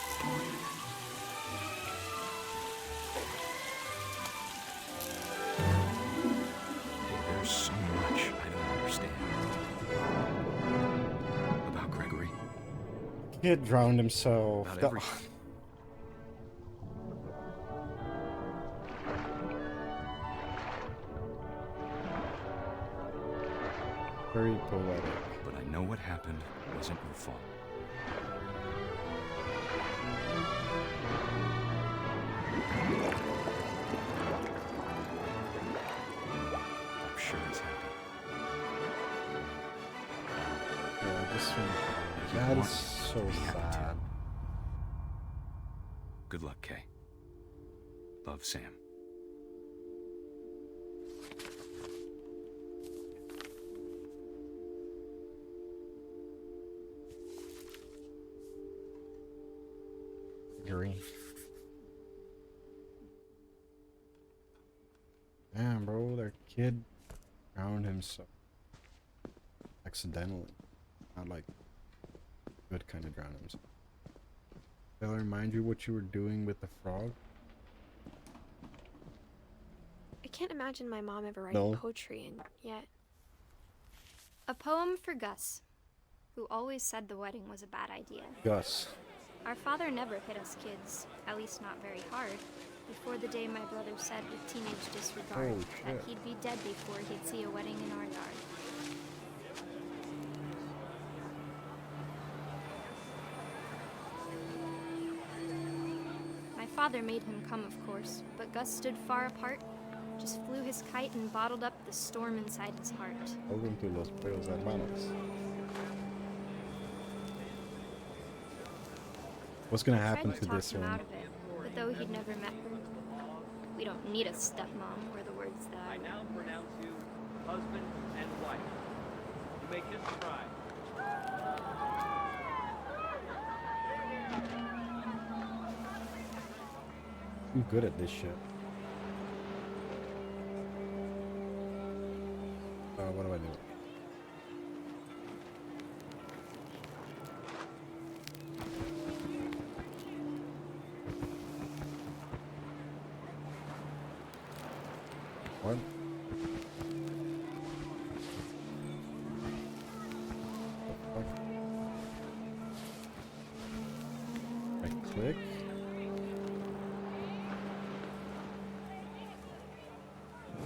There's so much I don't understand. About Gregory. He had drowned himself. About That- everything. Very poetic. But I know what happened wasn't your fault. I'm sure he's happy. Yeah, this one. He That is wanted so to be happy too. sad. Good luck, Kay. Love, Sam. Agree. Damn, bro, their kid drowned himself. Accidentally. Not like good kind of drown himself. Did I remind you what you were doing with the frog? I can't imagine my mom ever writing No. poetry, and yet A poem for Gus, who always said the wedding was a bad idea. Gus. Our father never hit us kids, at least not very hard, before the day my brother said with teenage disregard Oh, that shit. he'd be dead before he'd see a wedding in our yard. My father made him come, of course, but Gus stood far apart, just flew his kite and bottled up the storm inside his heart. Welcome to Los Pelos Hermanos. What's gonna happen Tried to talk this him one? out of it, but though he'd never met her, we don't need a stepmom, were the words that I now pronounce you husband and wife. You may kiss the bride. I'm good at this shit. What do I do? What? I click.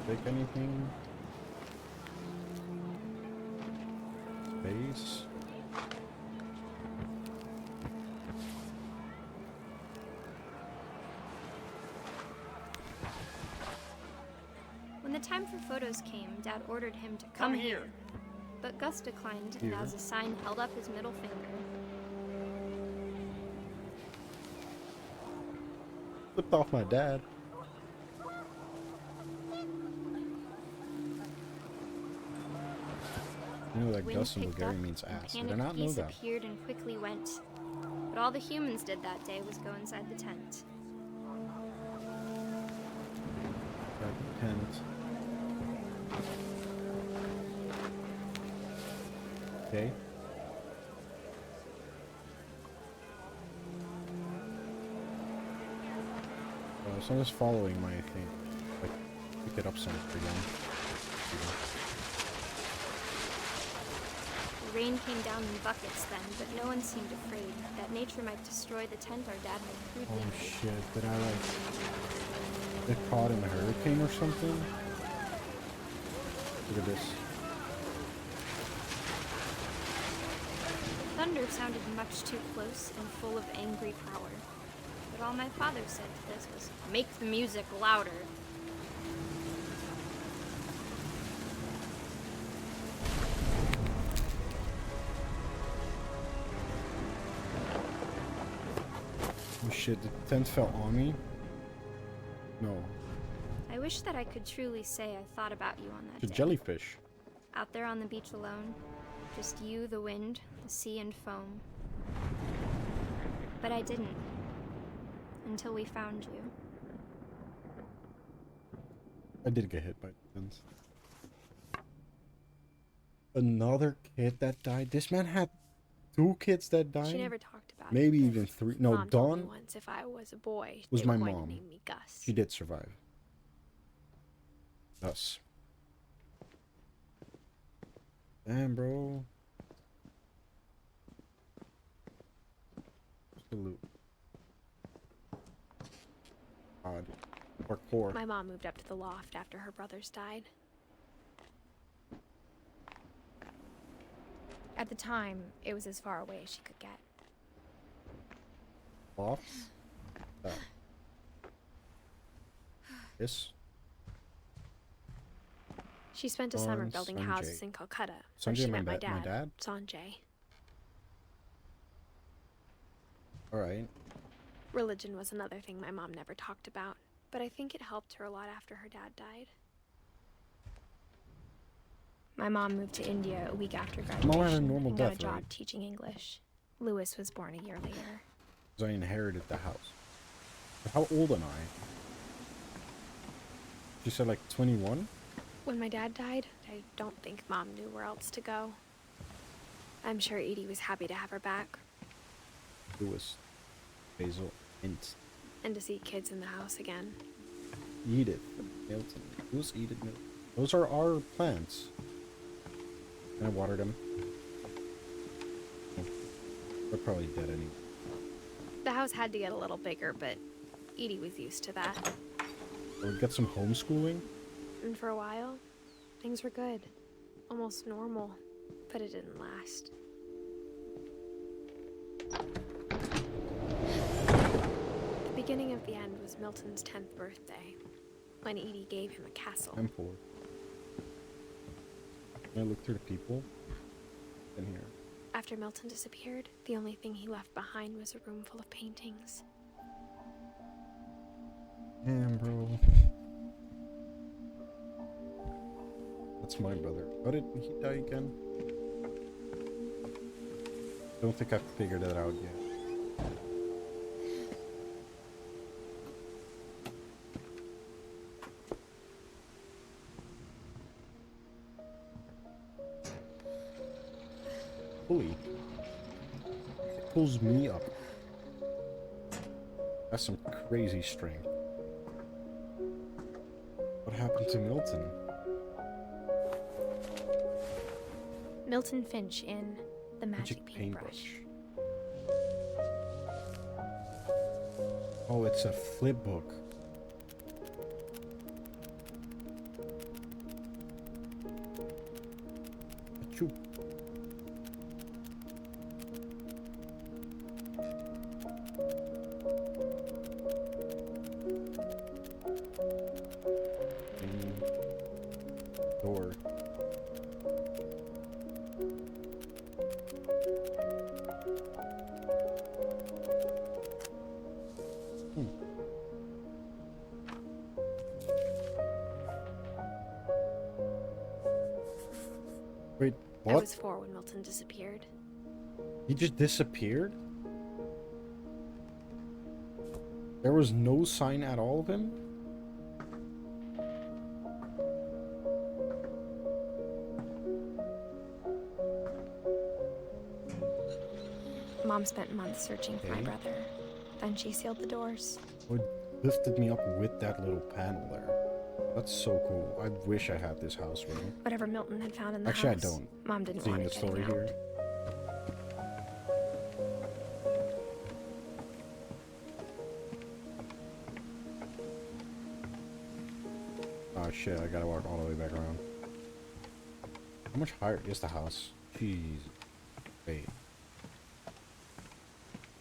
Click anything? Space. when the time for photos came, Dad ordered him to come here. But Gus declined, and Here. as a sign held up his middle finger. Flipped off my dad. You know that Wind Gus in picked Bulgarian up, means and ass. Did I panicked not know geese that? appeared and quickly went. But all the humans did that day was go inside the tent. That tent. Okay. So I'm just following my thing. Like, pick it up somewhere again. The rain came down in buckets then, but no one seemed afraid that nature might destroy the tent our dad had crudely Oh made. shit, did I like... Get caught in a hurricane or something? Look at this. Thunder sounded much too close and full of angry power. But all my father said to this was, make the music louder. Oh shit, the tent fell on me? No. I wish that I could truly say I thought about you on that It's a day. jellyfish. Out there on the beach alone, just you, the wind, the sea, and foam. But I didn't. Until we found you. I did get hit by tents. Another kid that died? This man had 2 kids that died? She never talked about Maybe it. even 3. No, Mom told me Dawn once if I was a boy, was they my were going mom. to name me Gus. She did survive. Us. Damn, bro. Salute. God. Parkour. My mom moved up to the loft after her brothers died. At the time, it was as far away as she could get. Loft? This? She spent a summer On building Sanjay. houses in Calcutta, where Sanjay, she my met my dad? dad, Sanjay. Alright. Religion was another thing my mom never talked about, but I think it helped her a lot after her dad died. My mom moved to India a week after Mom had a graduation normal and got a death, job right? teaching English. Lewis was born a year later. Because I inherited the house. But how old am I? She said like 21? When my dad died, I don't think Mom knew where else to go. I'm sure Edie was happy to have her back Lewis. Basil. Int. and to see kids in the house again. Edith. Milton. Who's Edith Milton? Those are our plants. Can I water them? Oh, they're probably dead anyway. The house had to get a little bigger, but Edie was used to that. We'll get some homeschooling. And for a while, things were good. Almost normal, but it didn't last. The beginning of the end was Milton's 10th birthday, when Edie gave him a castle. I'm poor. Can I look through the people? In here. After Milton disappeared, the only thing he left behind was a room full of paintings. Damn, bro. That's my brother. How did he die again? Don't think I've figured that out yet. Pulley. It pulls me up. That's some crazy strength. What happened to Milton? Milton Finch in The Magic Paintbrush. Oh, it's a flip book. Achoo. Door. Wait, I what? was 4 when Milton disappeared. He just disappeared? There was no sign at all of him? Mom spent months searching for my Okay. brother. Then she sealed the doors. It lifted me up with that little panel there. That's so cool. I wish I had this house with me. Whatever Milton had found in the Actually, house, I don't. Mom didn't Seeing want the it getting story out. here. Oh shit, I gotta walk all the way back around. How much higher is the house? Jeez. Wait.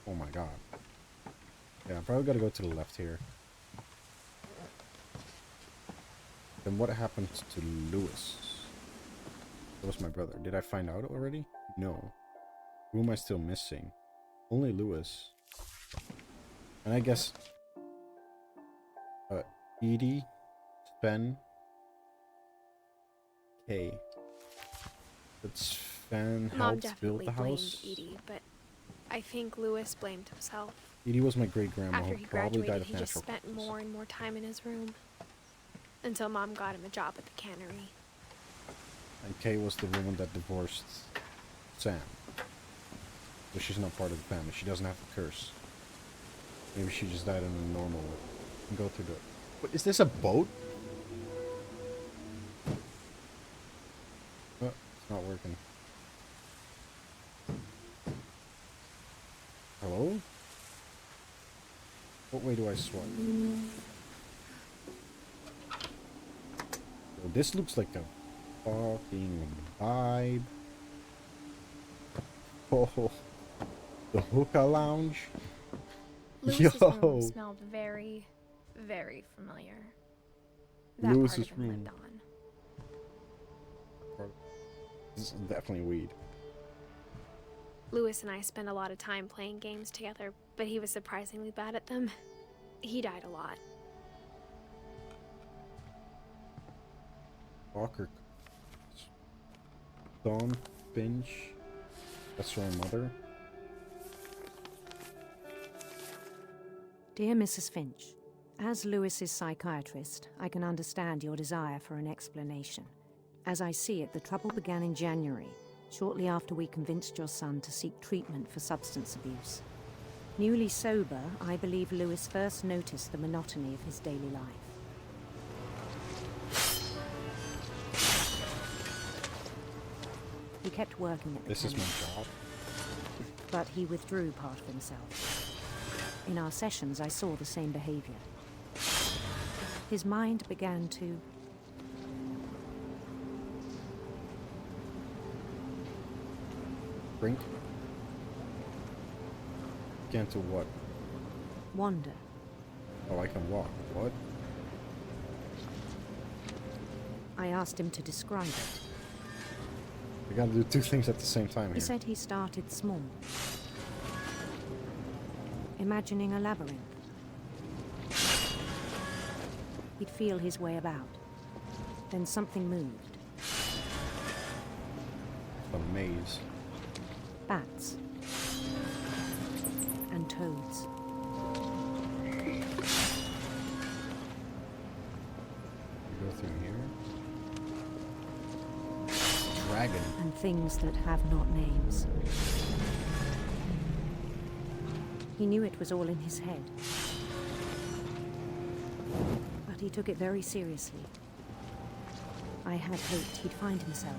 Oh my god. Yeah, I probably gotta go to the left here. Then what happens to Lewis? That was my brother. Did I find out already? No. Who am I still missing? Only Lewis. And I guess... Edie, Sven, Kay. But Sven Mom helped build definitely the blamed house. Edie, but I think Lewis blamed himself. Edie was my great-grandma After who he probably died graduated, of he just natural spent causes. more and more time in his room. Until Mom got him a job at the cannery. And Kay was the woman that divorced Sam. So she's not part of the family. She doesn't have the curse. Maybe she just died in a normal way. And go through the... What, is this a boat? Oh, it's not working. Hello? What way do I swipe? So this looks like a fucking vibe. Oh, the hookah lounge. Lewis's room Yo, smelled very, very familiar. That Lewis's part of him room. lived on. This is definitely weed. Lewis and I spent a lot of time playing games together, but he was surprisingly bad at them. He died a lot. Walker. Dawn Finch. That's her mother. Dear Mrs. Finch, as Lewis's psychiatrist, I can understand your desire for an explanation. As I see it, the trouble began in January, shortly after we convinced your son to seek treatment for substance abuse. Newly sober, I believe Lewis first noticed the monotony of his daily life. He kept working at the This is my cannery, job. but he withdrew part of himself. In our sessions, I saw the same behavior. His mind began to... Drink. Again to what? wander. Oh, I can walk. What? I asked him to describe it. I gotta do two things at the same time He here. said he started small, imagining a labyrinth. He'd feel his way about. Then something moved. A maze. Bats. And toads. Go through here. Dragon. And things that have not names. He knew it was all in his head. But he took it very seriously. I had hoped he'd find himself.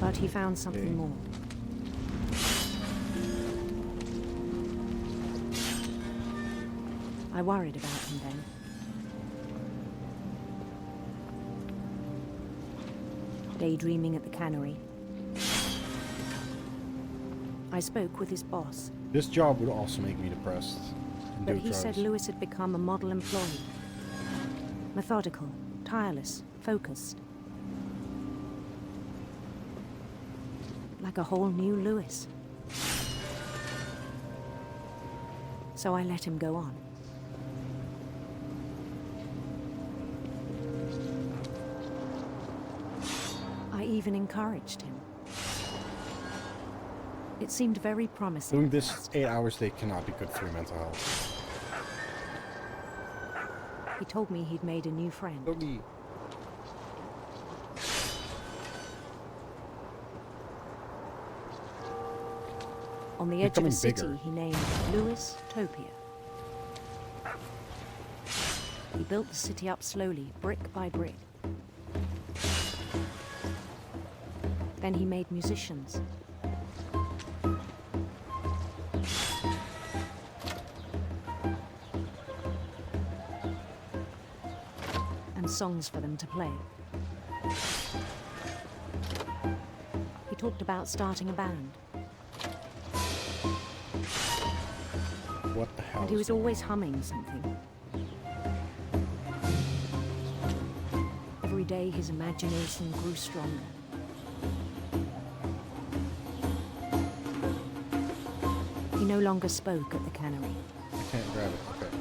But he found something more. I worried about him then. Daydreaming at the cannery. I spoke with his boss, This job would also make me depressed. And but do he drugs. said Lewis had become a model employee. Methodical, tireless, focused. Like a whole new Lewis. So I let him go on. I even encouraged him. It seemed very promising. Doing this 8 hours a day cannot be good for your mental health. He told me he'd made a new friend. On the edge of Becoming a city bigger. he named Lewis Topia. He built the city up slowly, brick by brick. Then he made musicians. And songs for them to play. He talked about starting a band. What the hell? And he was always humming something. Every day his imagination grew stronger. He no longer spoke at the cannery. I can't grab it. Okay.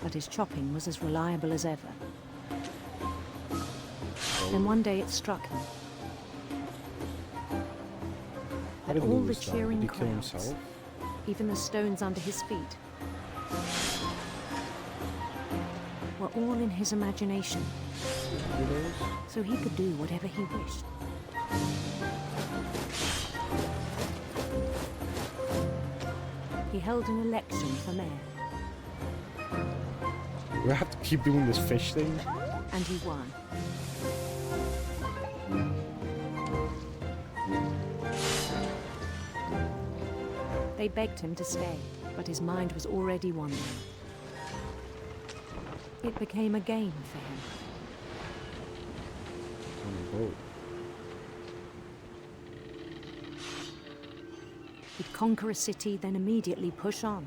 But his chopping was as reliable as ever. Then one day it struck him. How That did all the Lewis die? cheering Did he kill crowds, himself? even the stones under his feet, were all in his imagination. So he could do whatever he wished. He held an election for mayor. Do I have to keep doing this fish thing? And he won. They begged him to stay, but his mind was already wandering. It became a game for him. On a boat. He'd conquer a city, then immediately push on.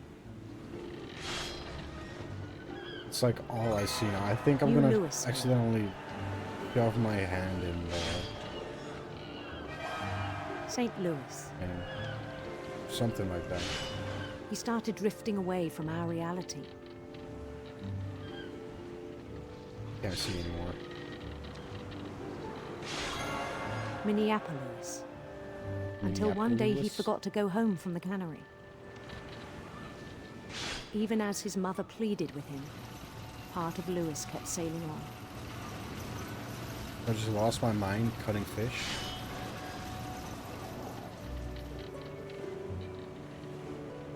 It's like all I see now. I think I'm You gonna Lewis. accidentally shove my hand in St. Louis. and something like that. He started drifting away from our reality. Can't see anymore. Minneapolis. Until one day he Minneapolis? forgot to go home from the cannery. Even as his mother pleaded with him, part of Lewis kept sailing on. I just lost my mind cutting fish.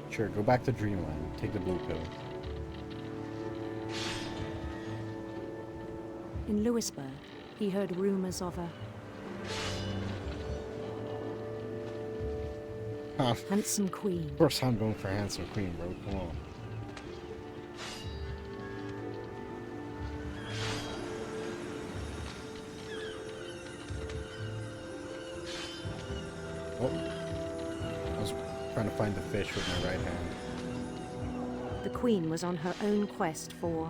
Sure, go back to Dreamland. Take the blue pill. In Lewisburg, he heard rumors of a handsome queen. Of course I'm going for handsome queen, bro. Come on. Oh. I was trying to find the fish with my right hand. The queen was on her own quest for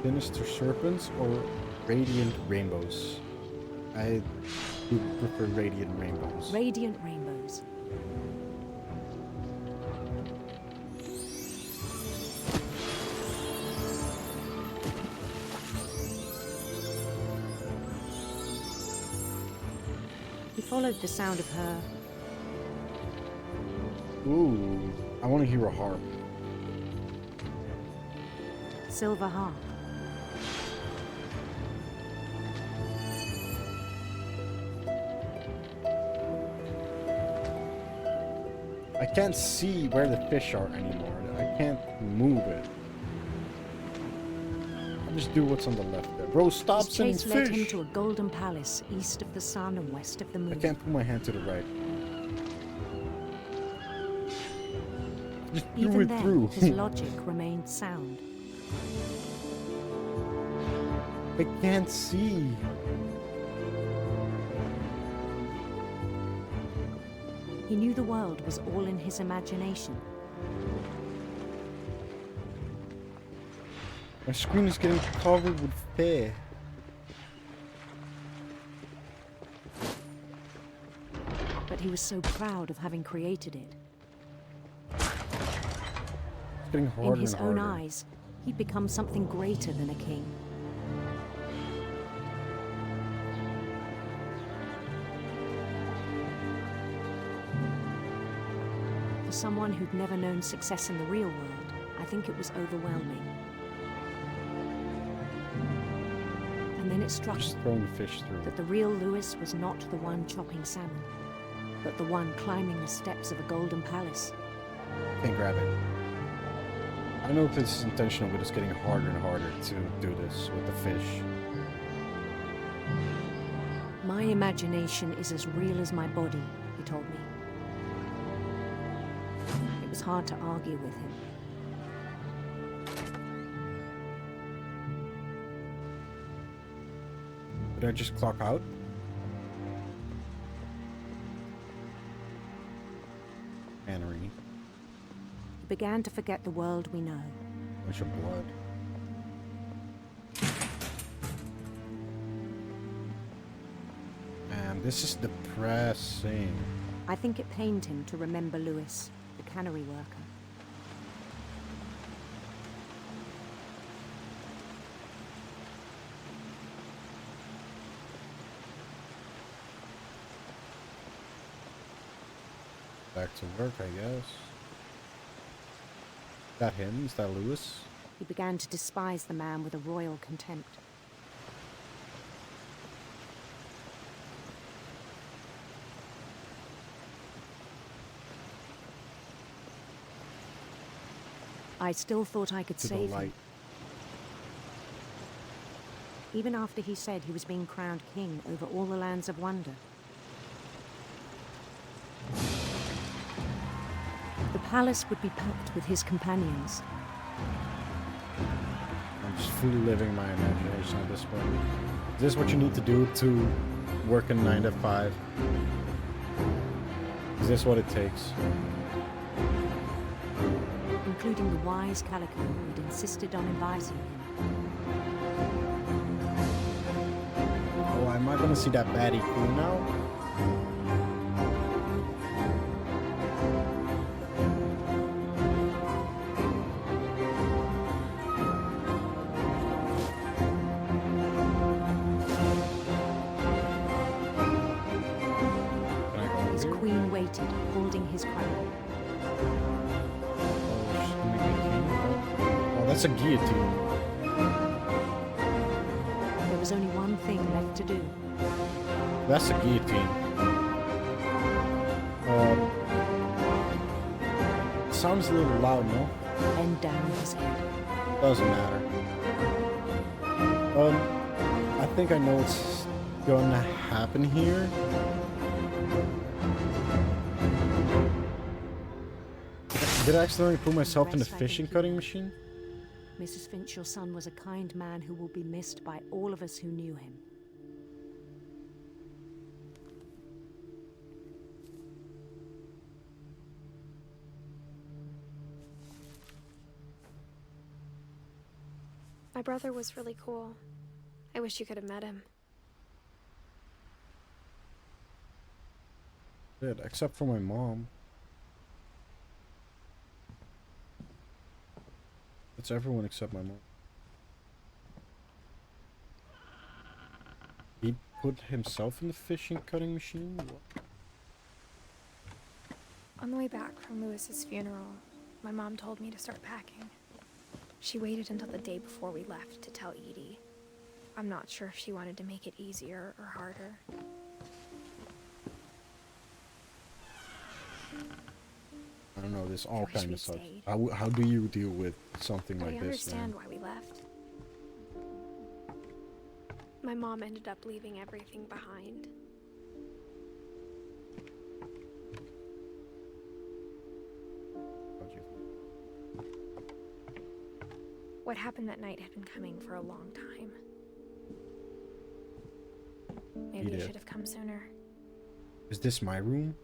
Sinister serpents or radiant rainbows? I do prefer radiant rainbows. radiant rainbows. He followed the sound of her Ooh, I want to hear a harp. silver harp. I can't see where the fish are anymore. I can't move it. I just do what's on the left there. Bro, stop His sending chase led him fish! to a golden palace east of the sun and west of the moon. I can't put my hand to the right. Just threw Even it then, through. his logic remained sound. I can't see. He knew the world was all in his imagination. My screen is getting covered with hair. But he was so proud of having created it. It's getting harder In his and own harder. eyes, he'd become something greater than a king. For someone who'd never known success in the real world, I think it was overwhelming. And then it struck Just him throwing the fish through. that the real Lewis was not the one chopping salmon, but the one climbing the steps of a golden palace. Can't grab it. I know this is intentional, but it's getting harder and harder to do this with the fish. My imagination is as real as my body, he told me. It was hard to argue with him. Did I just clock out? Henry. He began to forget the world we know. Bunch of blood. Man, this is depressing. I think it pained him to remember Lewis, the cannery worker. Back to work, I guess. Is that him? Is that Lewis? He began to despise the man with a royal contempt. I still thought I could save him. Even after he said he was being crowned king over all the lands of wonder. The palace would be packed with his companions. I'm just fully living my imagination at this point. Is this what you need to do to work a 9 to 5? Is this what it takes? Including the wise Calico who had insisted on inviting him. Oh, am I gonna see that baddie queen now? His queen waited, holding his crown. Oh, that's a guillotine. There was only one thing left to do. That's a guillotine. Sounds a little loud, no? Bend down his head. Doesn't matter. I think I know what's gonna happen here. Did I accidentally put myself in the fishing cutting machine? Mrs. Finch, your son was a kind man who will be missed by all of us who knew him. My brother was really cool. I wish you could have met him. Did, except for my mom. It's everyone except my mom. He put himself in the fishing cutting machine? What? On the way back from Lewis's funeral, my mom told me to start packing. She waited until the day before we left to tell Edie. I'm not sure if she wanted to make it easier or harder. I don't know, this all wish kind we'd of sucks. stayed. How do you deal with something But like I this, man? understand why we left. My mom ended up leaving everything behind. What happened that night had been coming for a long time. Maybe I should have come sooner. Is this my room?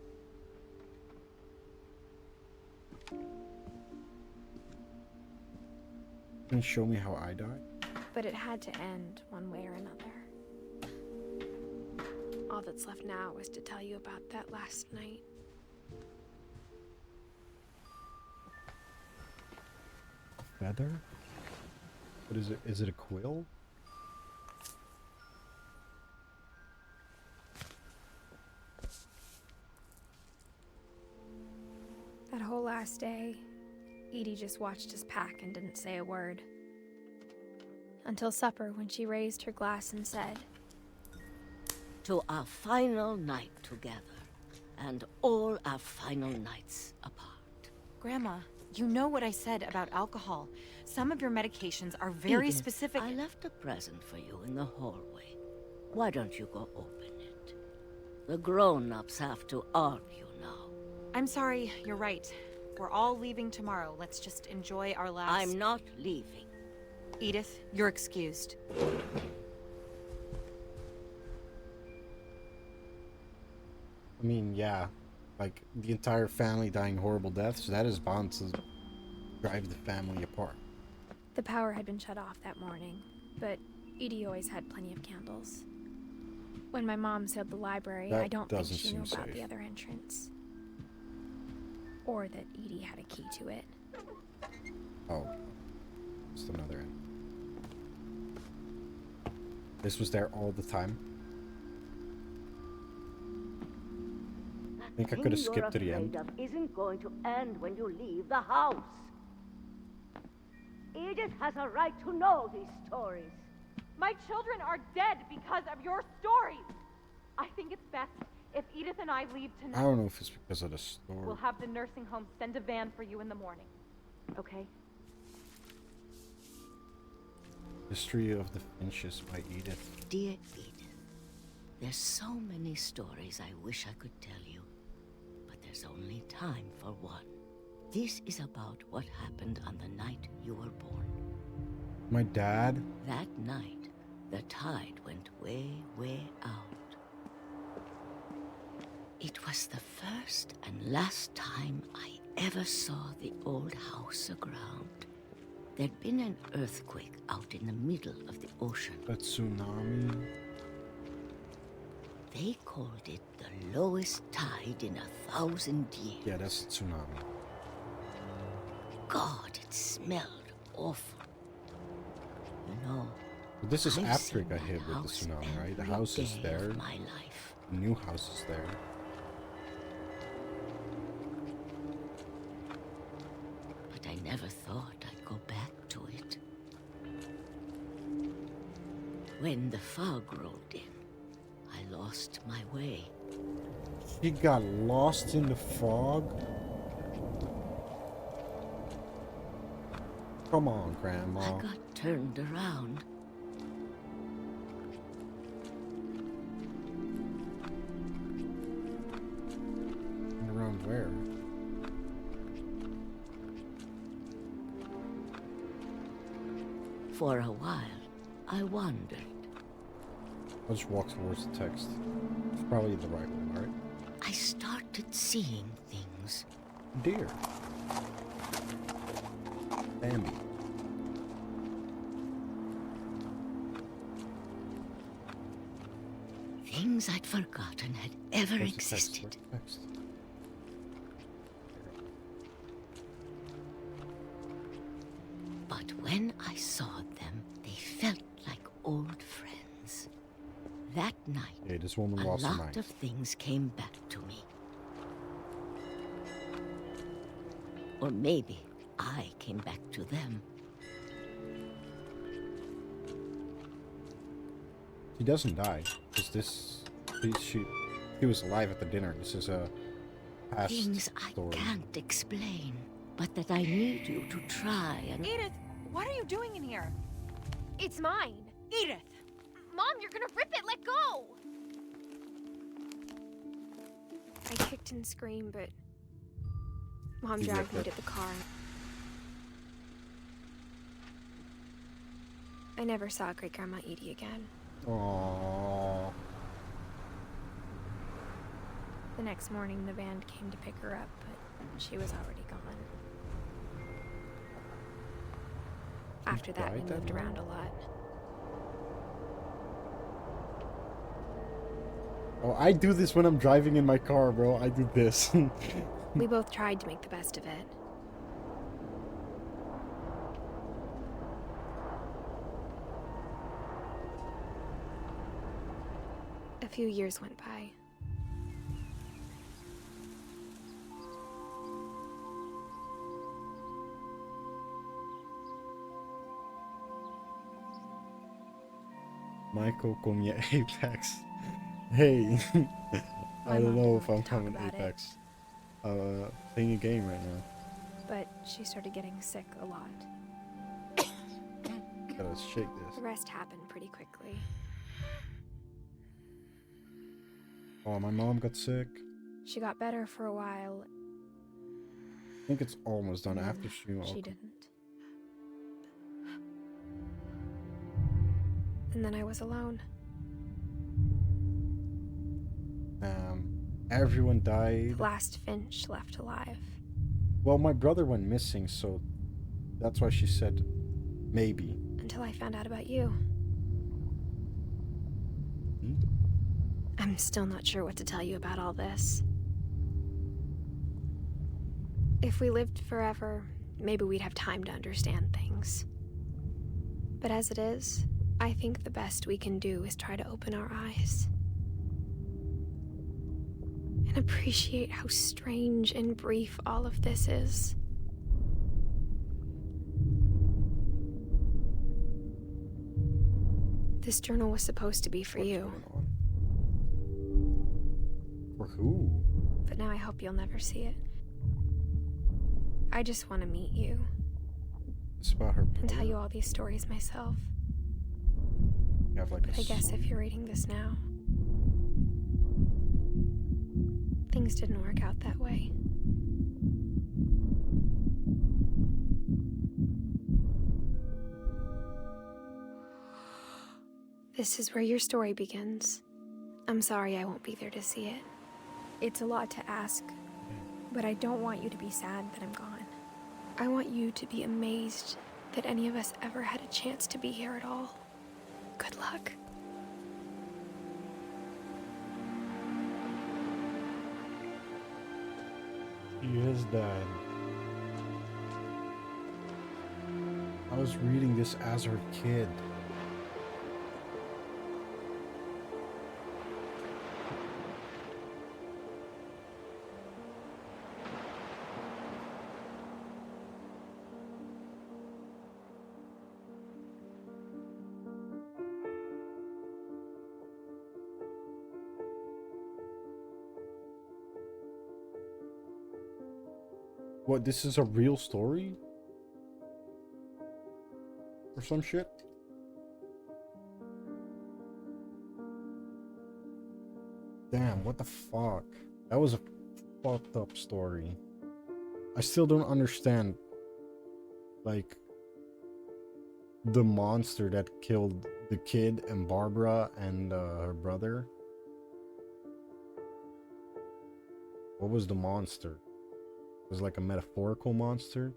Can you show me how I died? But it had to end one way or another. All that's left now is to tell you about that last night. Feather? What is it? Is it a quill? That whole last day, Edie just watched us pack and didn't say a word. Until supper, when she raised her glass and said, "To our final night together, and all our final nights apart." Grandma, you know what I said about alcohol. Some of your medications are very Edith, specific. I left a present for you in the hallway. Why don't you go open it? The grown-ups have to argue now. I'm sorry, you're right. We're all leaving tomorrow. Let's just enjoy our last... I'm not leaving. Edith, you're excused. I mean, yeah. Like, the entire family dying horrible deaths, that is bound to drive the family apart. The power had been shut off that morning, but Edie always had plenty of candles. When my mom sealed the library, That I don't think doesn't she knew seem about safe. the other entrance. Or that Edie had a key to it. Oh. Just another end. This was there all the time. I think I could have skipped to the end. Isn't going to end when you leave the house. Edith has a right to know these stories. My children are dead because of your stories. I think it's best if Edith and I leave tonight. I don't know if it's because of the story. We'll have the nursing home send a van for you in the morning. Okay? History of the Finches by Edith. Dear Edith, there's so many stories I wish I could tell you, but there's only time for one. This is about what happened on the night you were born. My dad? That night, the tide went way, way out. It was the first and last time I ever saw the old house aground. There'd been an earthquake out in the middle of the ocean. A tsunami? They called it the lowest tide in 1,000 years. Yeah, that's a tsunami. God, it smelled awful. You know, But this is I've after seen it got that hit with the house tsunami, right? The every house is day there. of my life. The new house is there. But I never thought I'd go back to it. When the fog rolled in, I lost my way. He got lost in the fog? Come on, Grandma. I got turned around. Around where? For a while, I wandered. I'll just walk towards the text. It's probably the right one, right? I started seeing things. Deer. Bambi. Things I'd forgotten had ever Where's the text? existed. Where's the text? But when I saw them, they felt like old friends. That night, Yeah, this woman a lost her lot mind. of things came back to me. Or maybe I came back to them. He doesn't die. Because he was alive at the dinner. This is a past Things story. I can't explain, but that I need you to try and... Edith, what are you doing in here? It's mine. Edith! Mom, you're gonna rip it. Let go. I kicked and screamed, but Mom You dragged me ripped to the car. I never saw Great Grandma Edie again. Aww. The next morning, the van came to pick her up, but she was already gone. After that, we died that moved morning? around a lot. Oh, I do this when I'm driving in my car, bro. I do this. We both tried to make the best of it. A few years went by. Michael, come here, Apex. Hey. I don't know if I'm coming about it. Apex. Playing a game right now. But she started getting sick a lot. Gotta shake The this. rest happened pretty quickly. Oh, my mom got sick. She got better for a while. I think it's almost done and after then she she didn't. And then I was alone. Everyone died. The last Finch left alive. Well, my brother went missing, so that's why she said maybe. Until I found out about you. Hmm? I'm still not sure what to tell you about all this. If we lived forever, maybe we'd have time to understand things. But as it is, I think the best we can do is try to open our eyes. And appreciate how strange and brief all of this is. This journal was supposed to be for you. For who? But now I hope you'll never see it. I just want to meet you. It's about her and tell you all these stories myself. You have like But I guess if you're reading this now, things didn't work out that way. This is where your story begins. I'm sorry I won't be there to see it. It's a lot to ask, but I don't want you to be sad that I'm gone. I want you to be amazed that any of us ever had a chance to be here at all. Good luck. She is dead. I was reading this as her kid. What, this is a real story? Or some shit? Damn, what the fuck? That was a fucked up story. I still don't understand, like, the monster that killed the kid and Barbara and her brother. What was the monster? It was like a metaphorical monster.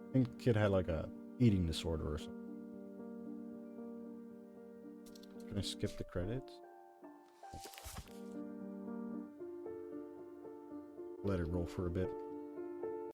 I think the kid had like a eating disorder or something. Can I skip the credits? Let it roll for a bit.